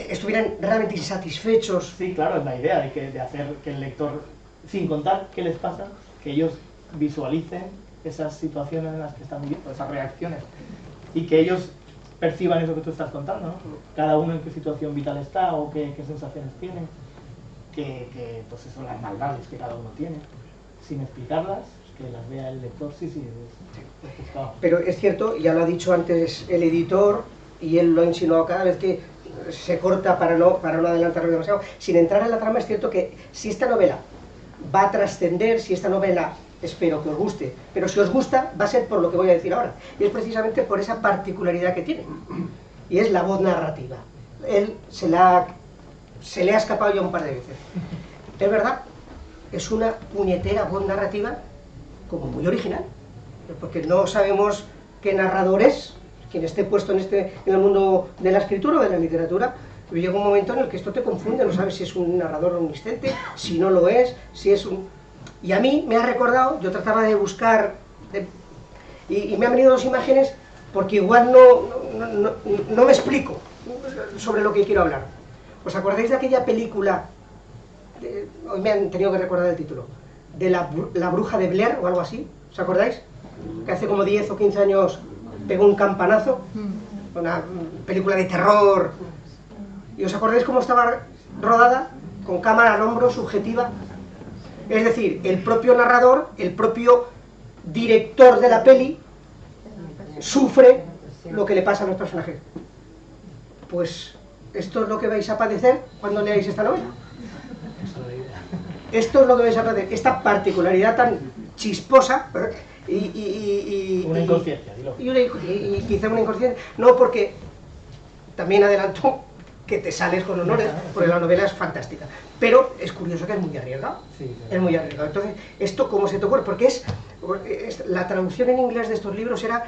estuvieran realmente insatisfechos. Sí, claro, es la idea de hacer que el lector sin contar qué les pasa, que ellos visualicen esas situaciones en las que están viviendo, esas reacciones, y que ellos perciban eso que tú estás contando, ¿no? Cada uno en qué situación vital está o qué sensaciones tiene, pues eso, las maldades que cada uno tiene, sin explicarlas, que las vea el lector. Sí, es buscado. Pero es cierto, ya lo ha dicho antes el editor, y él lo ha insinuado cada vez que se corta para no adelantarlo demasiado. Sin entrar en la trama, es cierto que si esta novela va a trascender, si esta novela, espero que os guste, pero si os gusta, va a ser por lo que voy a decir ahora. Y es precisamente por esa particularidad que tiene, y es la voz narrativa. Él se le ha escapado ya un par de veces. Es verdad, es una puñetera voz narrativa como muy original, porque no sabemos qué narrador es, quien esté puesto en el mundo de la escritura o de la literatura. Pero llega un momento en el que esto te confunde, no sabes si es un narrador omnisciente, si no lo es, si es un... Y a mí me ha recordado, yo trataba de buscar, y me han venido dos imágenes, porque igual no me explico sobre lo que quiero hablar. ¿Os acordáis de aquella película, hoy me han tenido que recordar el título, de la bruja de Blair o algo así? ¿Os acordáis? Que hace como 10 o 15 años pegó un campanazo, una película de terror. ¿Y os acordáis cómo estaba rodada? Con cámara al hombro, subjetiva. Es decir, el propio narrador, el propio director de la peli, sufre lo que le pasa a los personajes. Pues esto es lo que vais a padecer cuando leáis esta novela. Esto es lo que vais a padecer, esta particularidad tan chisposa una inconsciencia, dilo. Y quizá una inconsciencia. No, porque también adelanto que te sales con honores, porque la novela es fantástica. Pero es curioso que es muy arriesgado. Sí. Es muy arriesgado. Entonces, ¿esto cómo se te ocurre? Porque la traducción en inglés de estos libros era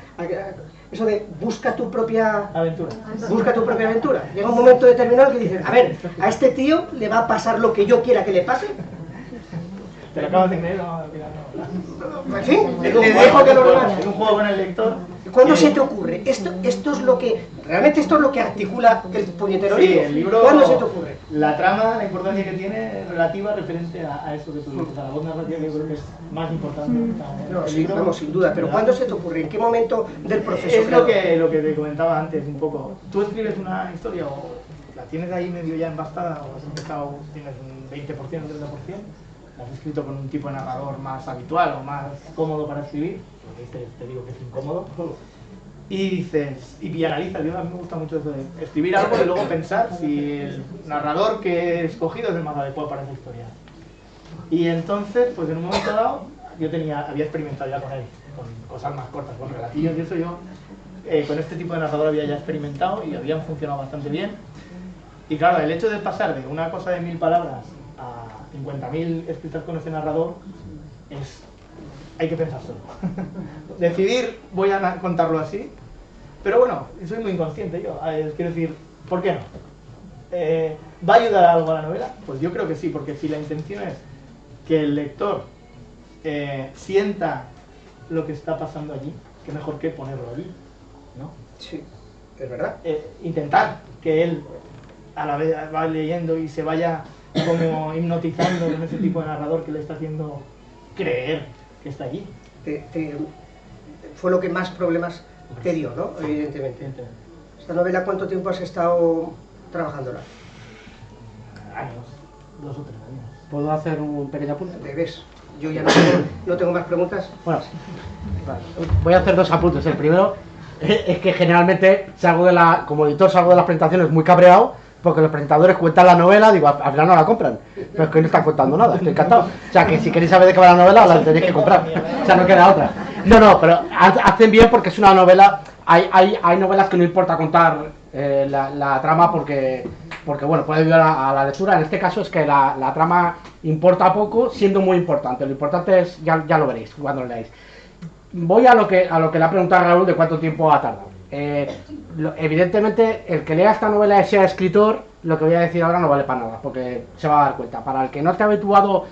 eso de busca tu propia aventura. Busca tu propia aventura. Llega un momento determinado que dices, a ver, a este tío le va a pasar lo que yo quiera que le pase. Te lo acabas de creer, no, en fin, le dejo que lo veas. Es un juego con el lector. ¿Cuándo se te ocurre? Esto es lo que, realmente esto es lo que articula el puñetero Sí, libro. el libro. ¿Cuándo se te ocurre? La trama, la importancia que tiene es relativa referente a eso que tú dices, a la voz narrativa, que yo creo que es más importante. No, sí, vamos, sin duda, pero ¿cuándo se te ocurre? ¿En qué momento del proceso? Es lo que te comentaba antes un poco. Tú escribes una historia o la tienes ahí medio ya embastada, o has empezado, tienes un 20%, un 30%, la has escrito con un tipo de narrador más habitual o más cómodo para escribir, porque te digo que es incómodo, y dices, y analizas. A mí me gusta mucho eso de escribir algo y luego pensar si el narrador que he escogido es el más adecuado para esa historia. Y entonces, pues en un momento dado, yo había experimentado ya con él, con cosas más cortas, con relatillos, y eso yo con este tipo de narrador había ya experimentado y habían funcionado bastante bien. Y claro, el hecho de pasar de una cosa de 1000 palabras a 50.000 escritas con ese narrador hay que pensárselo. Decidir, voy a contarlo así, pero bueno, soy muy inconsciente yo, quiero decir, ¿por qué no? ¿Va a ayudar algo a la novela? Pues yo creo que sí, porque si la intención es que el lector sienta lo que está pasando allí, qué mejor que ponerlo allí, ¿no? Sí, es verdad. Intentar que él a la vez va leyendo y se vaya como hipnotizando con ese tipo de narrador que le está haciendo creer que está allí. Fue lo que más problemas te dio, ¿no? Evidentemente. ¿Esta novela cuánto tiempo has estado trabajándola? Años, 2 o 3 años. ¿Puedo hacer un pequeño apunte? Debes. Yo ya no tengo más preguntas. Bueno, sí. Vale. Voy a hacer 2 apuntes. El primero es que generalmente como editor salgo de las presentaciones muy cabreado, porque los presentadores cuentan la novela, digo, al final no la compran, pero es que no están contando nada, estoy encantado. O sea, que si queréis saber de qué va la novela, la tenéis que comprar, o sea, no queda otra. No, pero hacen bien porque es una novela, hay novelas que no importa contar la trama porque bueno, puede ayudar a la lectura. En este caso es que la trama importa poco, siendo muy importante. Lo importante es, ya lo veréis cuando lo leáis. Voy a lo que le ha preguntado a Raúl de cuánto tiempo ha tardado. Evidentemente, el que lea esta novela y sea escritor, lo que voy a decir ahora no vale para nada, porque se va a dar cuenta. Para el que no esté habituado,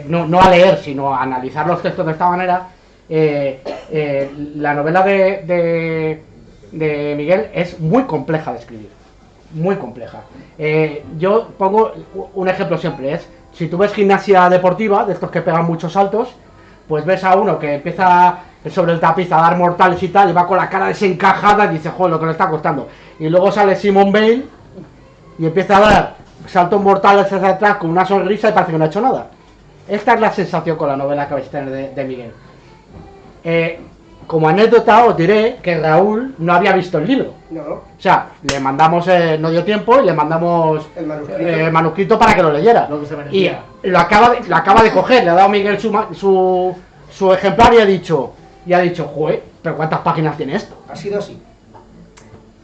no a leer, sino a analizar los textos de esta manera, la novela de Miguel es muy compleja de escribir, muy compleja. Yo pongo un ejemplo siempre, si tú ves gimnasia deportiva, de estos que pegan muchos saltos, pues ves a uno que empieza sobre el tapiz a dar mortales y tal, y va con la cara desencajada y dice, joder, lo que le está costando. Y luego sale Simone Bale y empieza a dar saltos mortales hacia atrás con una sonrisa y parece que no ha hecho nada. Esta es la sensación con la novela que vais a tener de Miguel. Como anécdota os diré que Raúl no había visto el libro. No. O sea, le mandamos, no dio tiempo, y le mandamos El manuscrito para que lo leyera. Lo que se Y merecía. lo acaba de coger, le ha dado Miguel su ejemplar y ha dicho, joder, pero ¿cuántas páginas tiene esto? Ha sido así.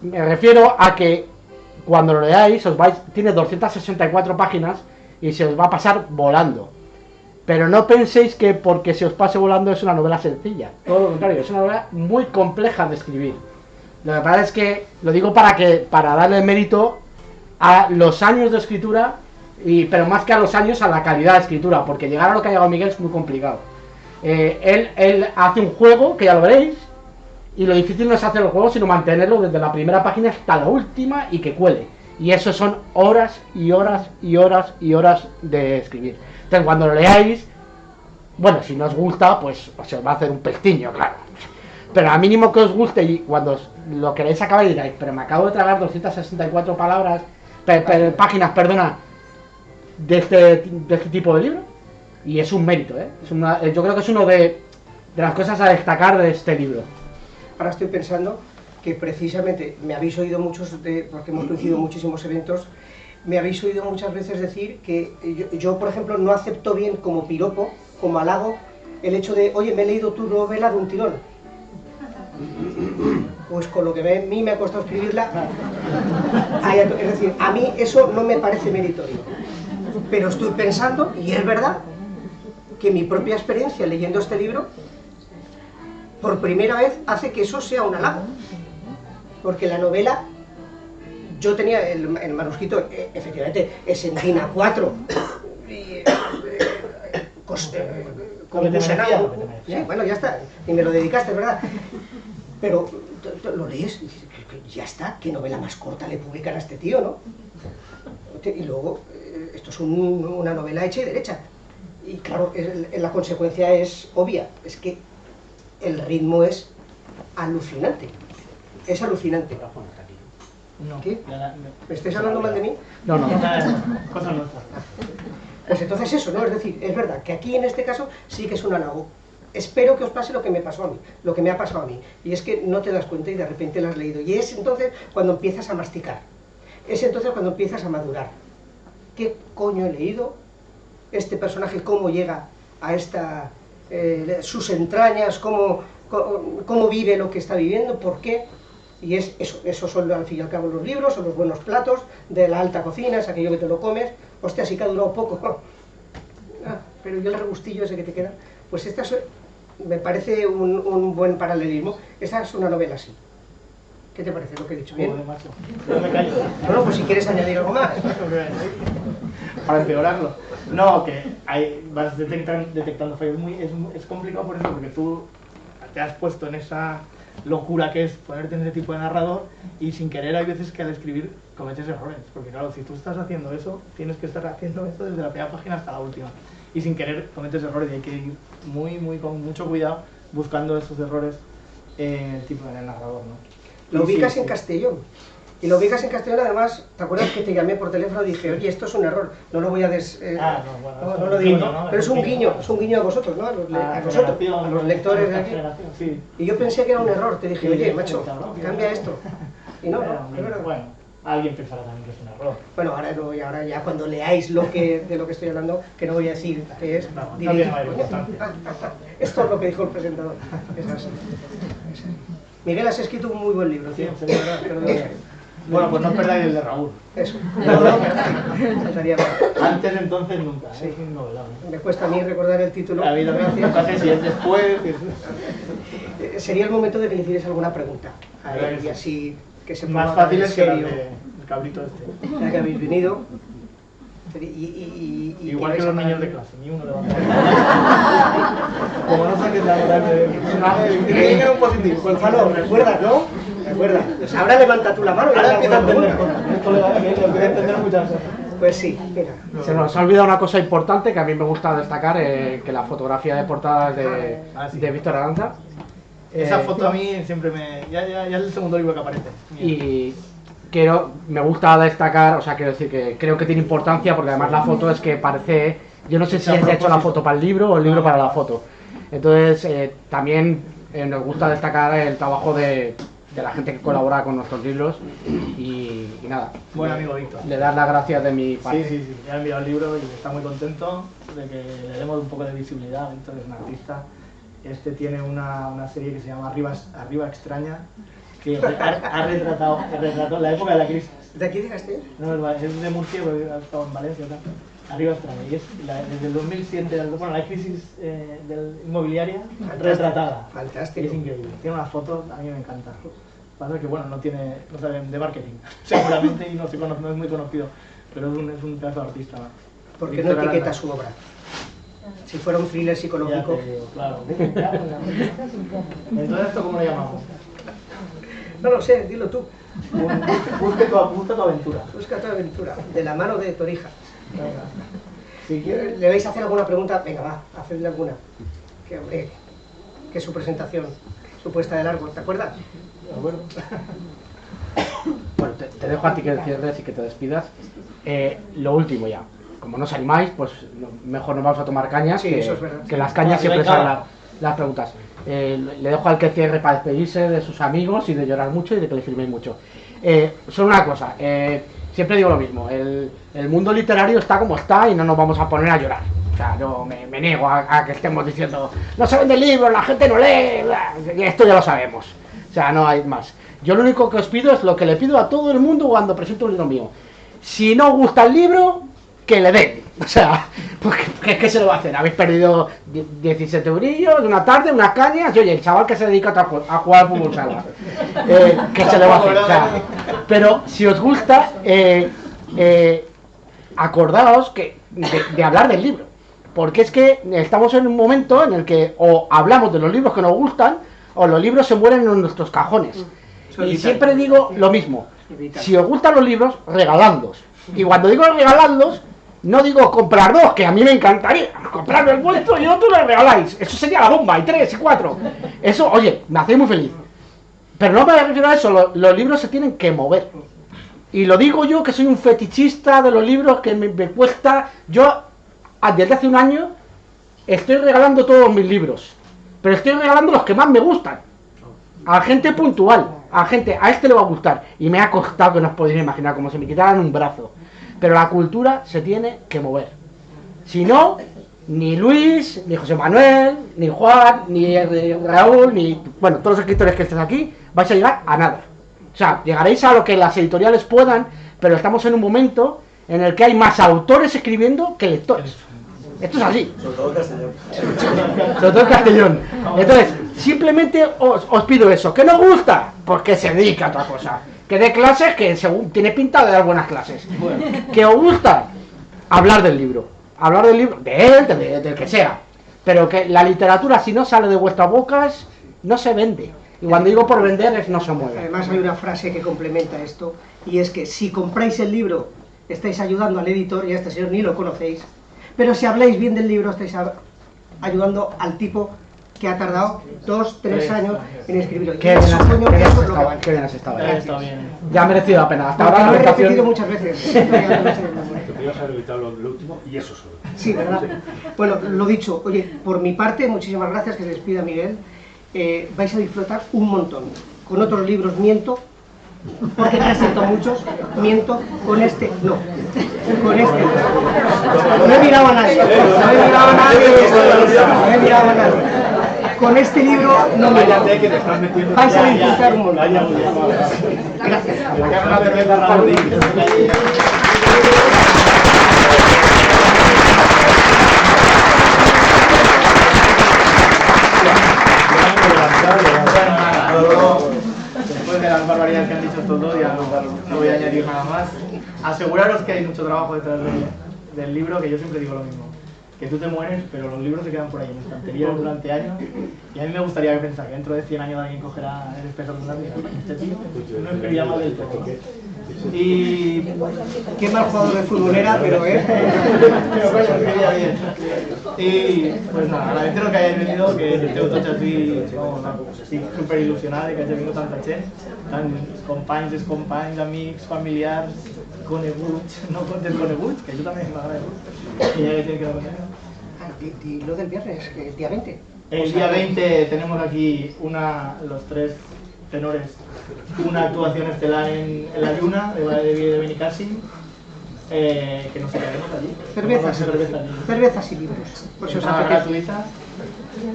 Me refiero a que cuando lo leáis, tiene 264 páginas y se os va a pasar volando. Pero no penséis que porque se os pase volando es una novela sencilla. Todo lo contrario, es una novela muy compleja de escribir. Lo que pasa es que lo digo para darle mérito a los años de escritura, pero más que a los años, a la calidad de escritura, porque llegar a lo que ha llegado Miguel es muy complicado. Él hace un juego, que ya lo veréis, y lo difícil no es hacer el juego, sino mantenerlo desde la primera página hasta la última y que cuele. Y eso son horas y horas y horas y horas de escribir. Entonces, cuando lo leáis, bueno, si no os gusta, pues se os va a hacer un pestiño, claro. Pero al mínimo que os guste, y cuando lo queréis acabar diréis, pero me acabo de tragar 264 páginas, perdona, de este tipo de libro. Y es un mérito, ¿eh? Yo creo que es uno de las cosas a destacar de este libro. Ahora estoy pensando que precisamente me habéis oído porque hemos coincidido en muchísimos eventos, me habéis oído muchas veces decir que yo, por ejemplo, no acepto bien como piropo, como halago, el hecho de, oye, me he leído tu novela de un tirón. Pues con lo que a mí me ha costado escribirla, es decir, a mí eso no me parece meritorio. Pero estoy pensando, y es verdad, que mi propia experiencia leyendo este libro, por primera vez hace que eso sea un halago. Porque la novela, yo tenía el manuscrito, efectivamente, es en DIN A4, con gusanado. Sí, bueno, ya está, y me lo dedicaste, ¿verdad? Pero lo lees y dices, ya está, qué novela más corta le publican a este tío, ¿no? Y luego, esto es una novela hecha y derecha. Y claro, la consecuencia es obvia, es que el ritmo es alucinante. Es alucinante. No. ¿Qué? ¿Me estáis hablando mal de mí? No. Cosa nuestra. Pues entonces eso, ¿no? Es decir, es verdad que aquí en este caso sí que es un halago. Espero que os pase lo que me pasó a mí, lo que me ha pasado a mí. Y es que no te das cuenta y de repente lo has leído. Y es entonces cuando empiezas a masticar. Es entonces cuando empiezas a madurar. ¿Qué coño he leído? Este personaje, cómo llega a sus entrañas, cómo vive lo que está viviendo, por qué. Y es eso, esos son al fin y al cabo los libros, son los buenos platos de la alta cocina, es aquello que te lo comes, hostia, sí que ha durado poco, pero y el regustillo ese que te queda, pues esta me parece un buen paralelismo. Esta es una novela así. ¿Qué te parece lo que he dicho? ¿Bien? Joder, macho. No me callo. Bueno, pues si quieres añadir algo más. Para empeorarlo. No, que vas detectando fallos. Es complicado por eso, porque tú te has puesto en esa locura que es ponerte en ese tipo de narrador y sin querer hay veces que al escribir cometes errores. Porque claro, si tú estás haciendo eso, tienes que estar haciendo eso desde la primera página hasta la última. Y sin querer cometes errores y hay que ir con mucho cuidado buscando esos errores tipo en el narrador, ¿no? Lo ubicas en Castellón. Y lo ubicas en Castellón, además, ¿te acuerdas que te llamé por teléfono y dije, oye, esto es un error, no lo voy a no lo digo, ¿no? Pero es un guiño a vosotros, ¿no? A vosotros, a los lectores de aquí. Sí. Y yo pensé que era un error, te dije, oye, macho, cambia esto. Y no, es verdad. Bueno, alguien pensará también que es un error. Bueno, ahora ya cuando leáis de lo que estoy hablando, que no voy a decir que es, No diréis, tiene mayor importancia. esto es lo que dijo el presentador. Es así. Miguel, has escrito un muy buen libro, tío. Sí, de verdad. Te lo digo en serio. Bueno, pues no os perdáis el de Raúl. Eso. Faltaría más. Antes entonces nunca, Sí. es un novelado. Me cuesta a mí recordar el título. La vida nunca sé si es después. Sería el momento de que le hicierais alguna pregunta. A Claro ver, que y sí. así que se Más ponga fácil en es que el serio. cabrito este. Ya que habéis venido. Igual que los niños de clase, ni uno le va a Como no saques la moral de tiene que un positivo. Gonzalo, recuerda, ¿no? Recuerda. Ahora levanta tú la mano y Ahora haga empieza a alguna entender pregunta. cosas. Esto le va a empieza a entender muchas cosas. Pues sí, mira. Se nos ha olvidado una cosa importante que a mí me gusta destacar, que la fotografía de portada es de Víctor Arranza. Esa foto a mí siempre ya es el segundo libro que aparece. Y me gusta destacar, o sea, quiero decir que creo que tiene importancia porque además la foto es que parece, yo no sé si es de hecho la foto para el libro o el libro para la foto. Entonces también nos gusta destacar el trabajo de la gente que colabora con nuestros libros y nada. Buen amigo Víctor. Le das las gracias de mi parte. Sí, ya ha enviado el libro y está muy contento de que le demos un poco de visibilidad. Víctor es un artista. Este tiene una serie que se llama Arriba Extraña, que ha retratado la época de la crisis. ¿De aquí de Castilla? No, es de Murcia, pero ha estado en Valencia. Arriba Extraña. Y es desde el 2007, la crisis inmobiliaria retratada. Fantástico. Es increíble. Tiene unas fotos, a mí me encanta. Pasa que no saben de marketing, seguramente, y no es muy conocido, pero es un pedazo de artista. ¿Por qué no etiqueta su obra? Si fuera un thriller psicológico. Claro. Entonces, ¿esto cómo lo llamamos? No lo sé, dilo tú. Busca tu aventura. Busca tu aventura, de la mano de Torija. Venga. Si quieres... ¿Le vais a hacer alguna pregunta? Venga, va, hacedle alguna. Que es su presentación, su puesta del árbol, ¿te acuerdas? De acuerdo. Bueno, te dejo a ti que cierres y que te despidas. Lo último ya. Como no os animáis, pues mejor nos vamos a tomar cañas, sí, eso es verdad. Que las cañas siempre son las preguntas. Le dejo al que cierre para despedirse de sus amigos y de llorar mucho y de que le firméis mucho. Solo una cosa, siempre digo lo mismo, el mundo literario está como está y no nos vamos a poner a llorar. O sea, yo me niego a que estemos diciendo no se venden libros, la gente no lee, esto ya lo sabemos. O sea, no hay más. Yo lo único que os pido es lo que le pido a todo el mundo cuando presento un libro mío. Si no os gusta el libro, que le den. O sea, pues ¿qué se lo va a hacer? Habéis perdido 17 eurillos, una tarde, unas cañas, y oye, el chaval que se dedica a jugar al fútbol sala. ¿Qué se le va a hacer? O sea, pero si os gusta, acordaos de hablar del libro. Porque es que estamos en un momento en el que o hablamos de los libros que nos gustan, o los libros se mueren en nuestros cajones. Y siempre digo lo mismo. Si os gustan los libros, regaladlos. Y cuando digo regaladlos, no digo comprar dos, que a mí me encantaría. Comprarme el vuestro y otro lo regaláis. Eso sería la bomba, y 3 y 4. Eso, oye, me hacéis muy feliz. Pero no me refiero a eso, los libros se tienen que mover. Y lo digo yo, que soy un fetichista de los libros, que me cuesta... Yo, desde hace un año, estoy regalando todos mis libros. Pero estoy regalando los que más me gustan. A gente puntual. A este le va a gustar. Y me ha costado, que no os podéis imaginar, como si me quitaran un brazo. Pero la cultura se tiene que mover. Si no, ni Luis, ni José Manuel, ni Juan, ni Raúl, ni... Bueno, todos los escritores que estéis aquí, vais a llegar a nada. O sea, llegaréis a lo que las editoriales puedan, pero estamos en un momento en el que hay más autores escribiendo que lectores. Esto es así. Sobre todo en Castellón. Sobre todo en Castellón. Entonces, simplemente os pido eso. ¿Que no os gusta? Pues que se dedique a otra cosa. Que dé clases, que según tiene pinta de dar buenas clases. ¿Que os gusta? Hablar del libro. Hablar del libro, de él, del que sea. Pero que la literatura, si no sale de vuestras bocas, no se vende. Y cuando digo por vender, es no se mueve. Además hay una frase que complementa esto, y es que si compráis el libro, estáis ayudando al editor, y a este señor ni lo conocéis, pero si habláis bien del libro, estáis ayudando al tipo que ha tardado 2, 3 años en escribirlo. Qué bien has estado. Ya ha merecido la pena. Hasta ahora lo he repetido muchas veces. Te podías haber evitado lo último y eso solo. Sí, ¿verdad? Bueno, lo dicho, oye, por mi parte, muchísimas gracias, que se despida Miguel. Vais a disfrutar un montón. Con otros libros miento, porque presento muchos, miento, con este no. Con este no he mirado a nadie, con este libro no me vais a disfrutar un montón. Gracias. Después de las barbaridades que han dicho estos dos, ya no voy a añadir nada más. Aseguraros que hay mucho trabajo detrás del libro, que yo siempre digo lo mismo. Que tú te mueres, pero los libros se quedan por ahí en estanterías durante años. Y a mí me gustaría pensar que dentro de 100 años alguien cogerá el espesor de una piedra. Este tío no escribía mal del todo. Y Qué mal jugador de fútbol era, pero pero bueno, escribía bien. Y pues nada, agradeceros que hayáis venido, que esteu tots aquí, estic super il·lusionat que hagi vingut tanta gent, tant companys, excompanys, amics, familiars, coneguts, no desconeguts, que jo també m'agrada, que hi ha gent que no conec. y lo del viernes, que el día 20. El día 20 tenemos aquí los tres tenores, una actuación estelar en la Lluna de Benicàssim, que nos quedaremos allí. Cervezas y libros. Por si os Entrada apetece. gratuita.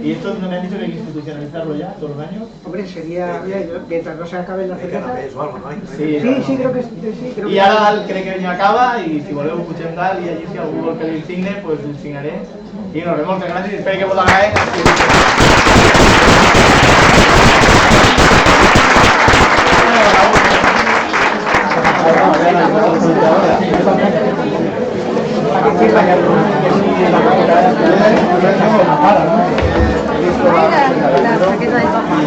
Y esto no me han dicho que hay que institucionalizarlo ya, todos los años. Hombre, sería, mientras no se acaben las cervezas. Sí, Sí, creo que sí. Creo I que ara crec que ja acaba i si voleu puigem dalt i allí si algú vol que li signe, pues li signaré. I nos vemos, moltes gràcies i espero que vos l'agraden. La chaqueta de papá.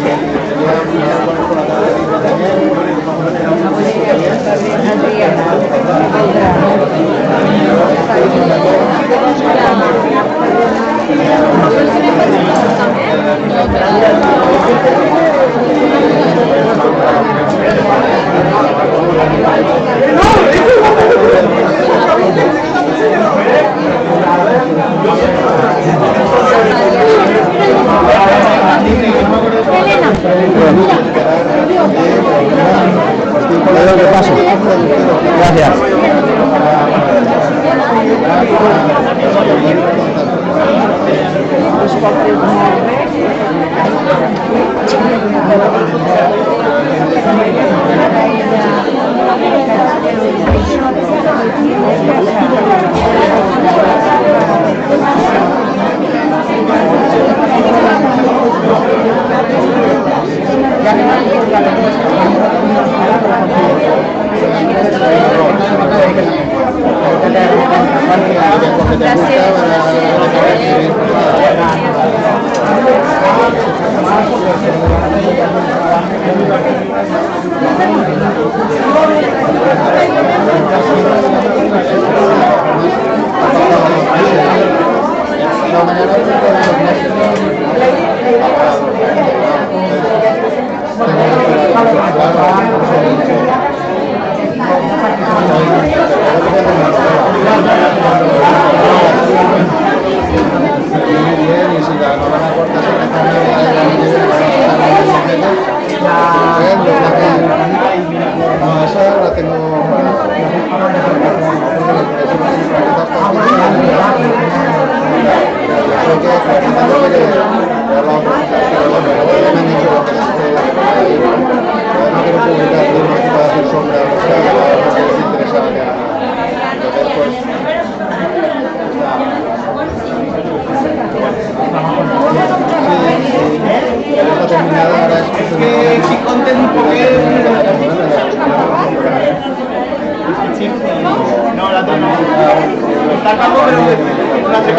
No, la otra no. Está calvo, pero no hace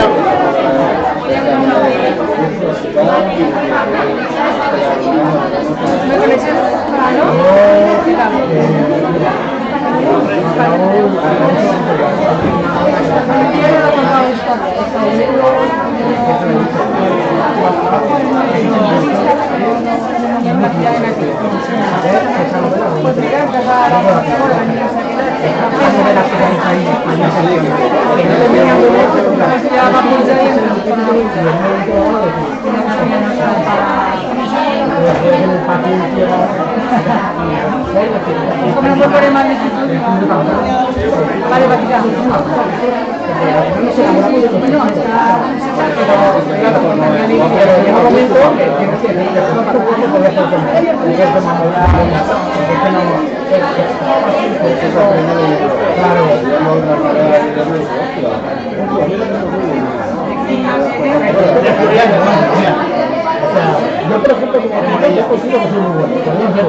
Yo, por ejemplo, yo consigo que soy muy bueno.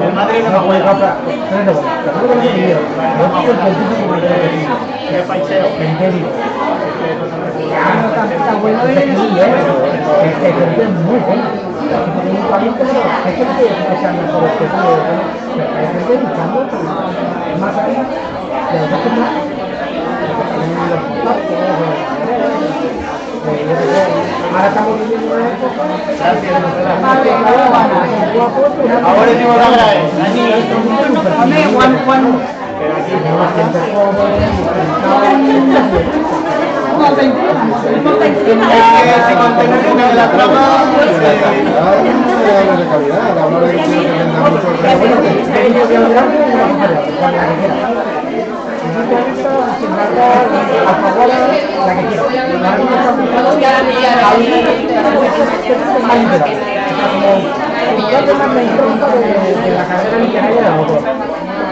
El Madrid no me juega. Qué paiseo. Está bueno de Es muy bueno. Ahora estamos viviendo una época. Ahora decimos la grave. Si contenemos en la trama,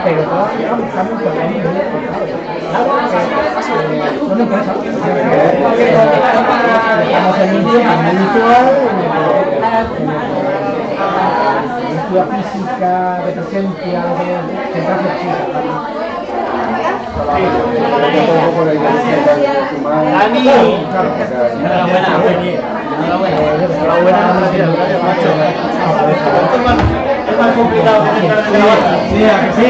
pero todos estamos buscando no me interesa. Estamos en un día muy visual, lectura física, de presencia, de Dani, es más complicado que estar de grabar. Sí.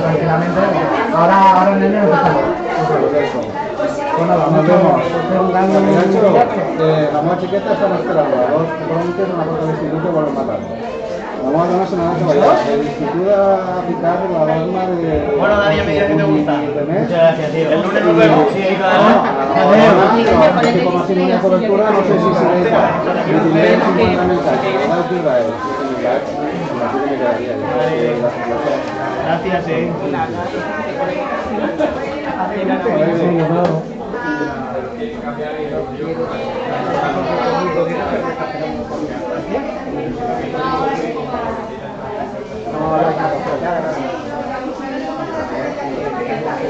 tranquilamente. Ahora en enero empezamos. Bueno, nos vemos. La más chiquita está esperando. Probablemente es una cosa de instituto por los matar. Vamos a dar una semana que vaya. El instituto a aplicar la norma de. Bueno, Dani, me digas que te gusta. Muchas gracias, tío. El lunes nos vemos. Sí, Como así una cobertura, no sé si será igual. Gracias,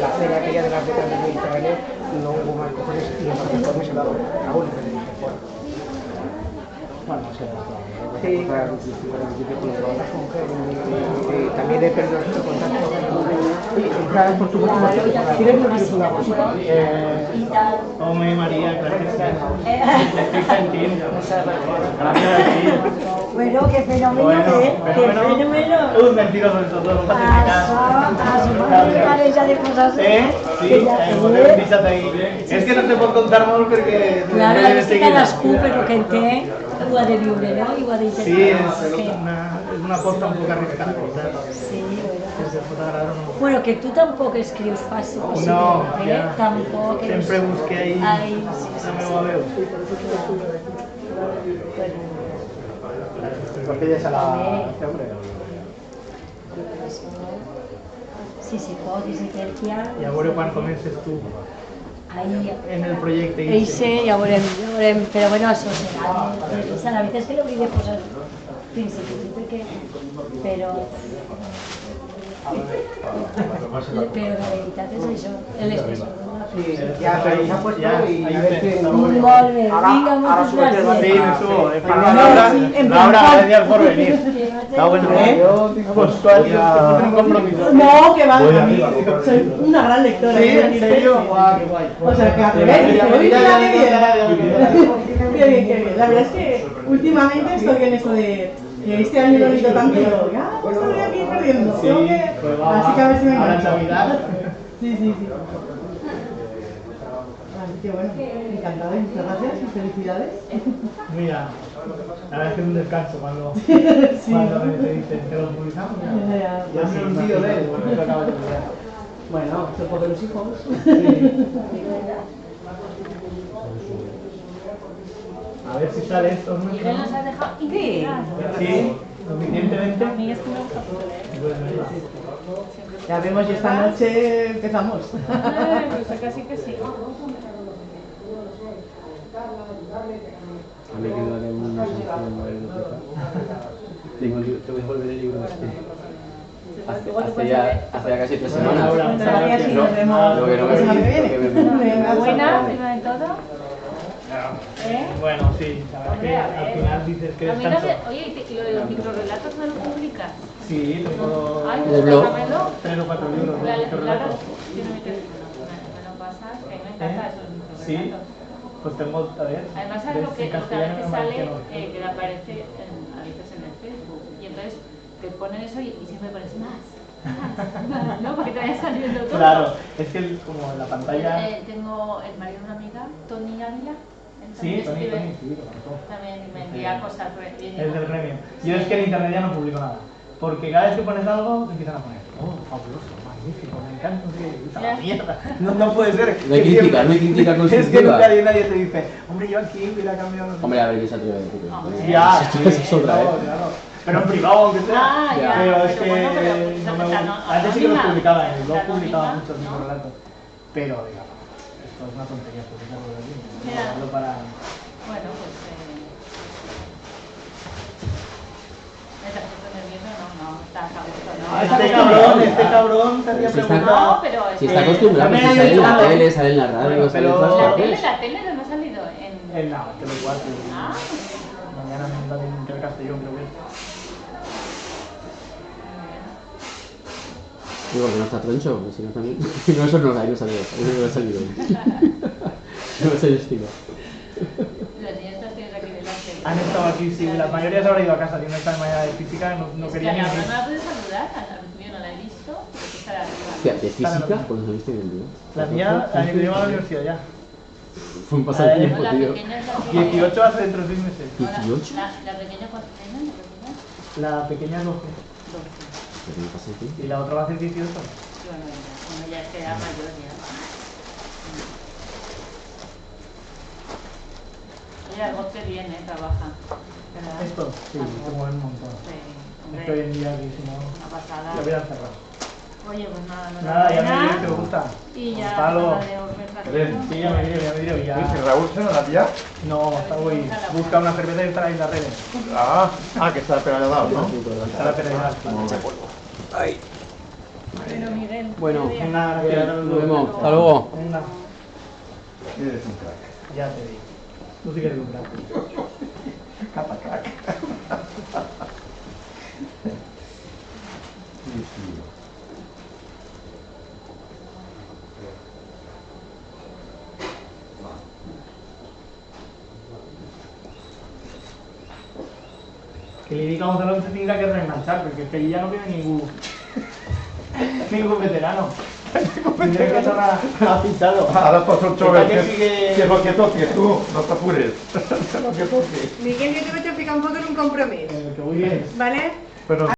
La feria aquella de las becas del Mediterráneo no hubo más cojones y entonces por mí se dado a uno que le dije fuera. Bueno, no sé. Sí, también he perdido el contacto. Oye, gracias por tu motivación. ¿Quieres decirles una cosita? Hombre, María, gracias. Estoy sentindo. Gracias a ti. Bueno, qué fenómeno, Bueno, qué fenómeno. Un mentiroso en todo, no Paso, ya de cosas. Sí, fíjate ahí. Es que no te puedo contar más porque Claro, me és que cadascú, però que en té, ho ha de viure, no? I ho ha d'intentar. Sí, es una aposta un poco arriesgada. Sí, Desde el fotógrafo no. bueno, que tú tampoco escribes fácil, No, ¿eh? ya. Tampoco. Siempre busqué ahí. Ahí, sí, sí, No me sí. lo veo. Porque ya se la. Hombre. Si se pot, i si té el piano. Y ahora cuando comiences tú Ahí, en el proyecto. eixe, ja veurem, però bueno, això serà. La veritat és que l'hauria de posar principi, perquè... Però la veritat és això, l'especial. Sí, ya se ha puesto y a ver quién. Molt bé, vinga, moltes gràcies. Sí, me subo. Laura, gracias por venir. Está bueno. Puntual, yo tengo un compromiso. No, que va, a mí soy una gran lectora. Sí, en serio. Guau, qué guay. O sea, que a revés, dije, uy, mira qué bien. Qué bien, qué bien. La verdad es que últimamente estoy en eso de que este año no he leído tanto, pero ya estoy aquí perdiendo. Sí, Tengo que, pues va. así que a ver si me Ahora en engancho. Navidad. Sí, sí, sí. Así que bueno, encantada, muchas gracias y felicidades. Mira, la verdad es que es un descanso cuando, Sí. cuando te dicen que lo publicamos. Ya me olvido de él, porque lo acabas de olvidar. Bueno, se por los hijos. A ver si sale esto. ¿No? Miguel nos ha dejado integrar. Sí, suficientemente. A mí es que me gusta. Ya vemos y esta noche empezamos. Pues casi que sí. Me quedaré una sección en la biblioteca. Tengo el libro, te voy a devolver el libro hace ya casi 3 semanas. Todavía sí, nos vemos Lo que no la semana que viene. me Buena, primero de todo. Bueno, sí, la verdad Hombre, que a al ver. final dices que A mí lo descanso. de, oye, ¿y lo de los microrelatos no lo publicas? Sí, tengo Ay, ¿El blog? pásamelo. 3 o 4 libros de Claro, microrelatos. tiene mi teléfono, me lo pasas, que a mí me encantan esos Sí, microrelatos. pues tengo, a ver. Además, ¿sabes lo que en a castellano veces me parece sale? que no. Que le aparece a veces en el Facebook. Y entonces te ponen eso y siempre pones más, ¿no? Porque te vaya saliendo todo. Claro, es que como en la pantalla. Tengo el marido de una amiga, Tony Ávila. Él Sí, también Tony, escribe. sí, lo conozco. También me envía cosas. Es del gremio. Yo es que en internet ya no publico nada. Porque cada vez que pones algo, empiezan a poner, oh, fabuloso, magnífico, me encanta, no sé qué, la mierda. No puede ser. No hay que crítica, siempre- no hay crítica Es que constructiva. nunca nadie te dice, hombre, yo aquí hubiera cambiado. No sé". Hombre, a ver, ¿qué se atreve a decir? Hombre. Ya, Eso es otra, claro, ¿eh? claro. Pero en privado, aunque sea. Ah, ya, Pero es que bueno, pero, no me o sea, gusta. Antes sí que los anónima, publicaba, en el blog anónima, publicaba ¿no? muchos microrelatos. Pero, digamos, esto es una tontería publicarlo de aquí. Ya. Solo para. Bueno, pues. ¿Me estás puesto nervioso? No, estás a gusto, ¿no? Este cabrón te hacía Si está- preguntar. No, pero. Si está acostumbrado, pues si sale en la tele, sale en la radio, Bueno, sale en pero- todas La partes. tele no ha salido en. No, te lo igual. Ah, Mañana me mandan un Intercastellón, creo que es. Digo que no está troncho, porque si no también. No, eso no ha salido. Eso no ha salido. No es el estilo. los niños los tienes aquí de la serie. Han estado aquí, sí, la mayoría se habrá ido a casa, tiene esta mañana de física, no Es que quería a ni la no venir. la puedes saludar, yo no la he visto, pero que estará Hostia, arriba. de física, cuando saliste del día. La mía, el año que viene va a la universidad ya. Fue un paso de tiempo, La tío. pequeña es la que. 18 hace dentro de 6 meses. Ahora, 18. La pequeña, ¿cuántos años? La pequeña es 12 Pero no pasa aquí. y la otra va a hacer 18. Bueno, ya es que era mayor ya. Oye, algo que viene, trabaja. ¿Verdad? Esto, sí, se mueve un montón. Sí, Es que hoy hombre, en día, que si no, una pasada. lo hubieran cerrado. Oye, pues nada, no Nada, ya me diré que te gusta. Y ya, Hasta luego. nada de volver Sí, ya me diré, y ya. ¿Y Raúl se nos la tía? No, está hoy. Busca una cerveza y estará ahí en las redes. Que está penalizado, ¿no? Está la pena. Pero Miguel, Bueno, qué día. Venga, gracias. nos vemos. Hasta luego. Venga, Eres un crack. ya te digo. Tú sí que eres un crack. Capa crack. Que le diga a Gonzalo que se tendrá que reenganchar, porque es que allí ya no viene ningún veterano. Tendré que echar a fichado. Ahora pasó el Está chover, que sigue- que es lo que toque, tú, no te apures. Es lo que toque. Miguel, yo te voy a explicar un poco en un compromiso, Que voy bien. ¿vale? Pero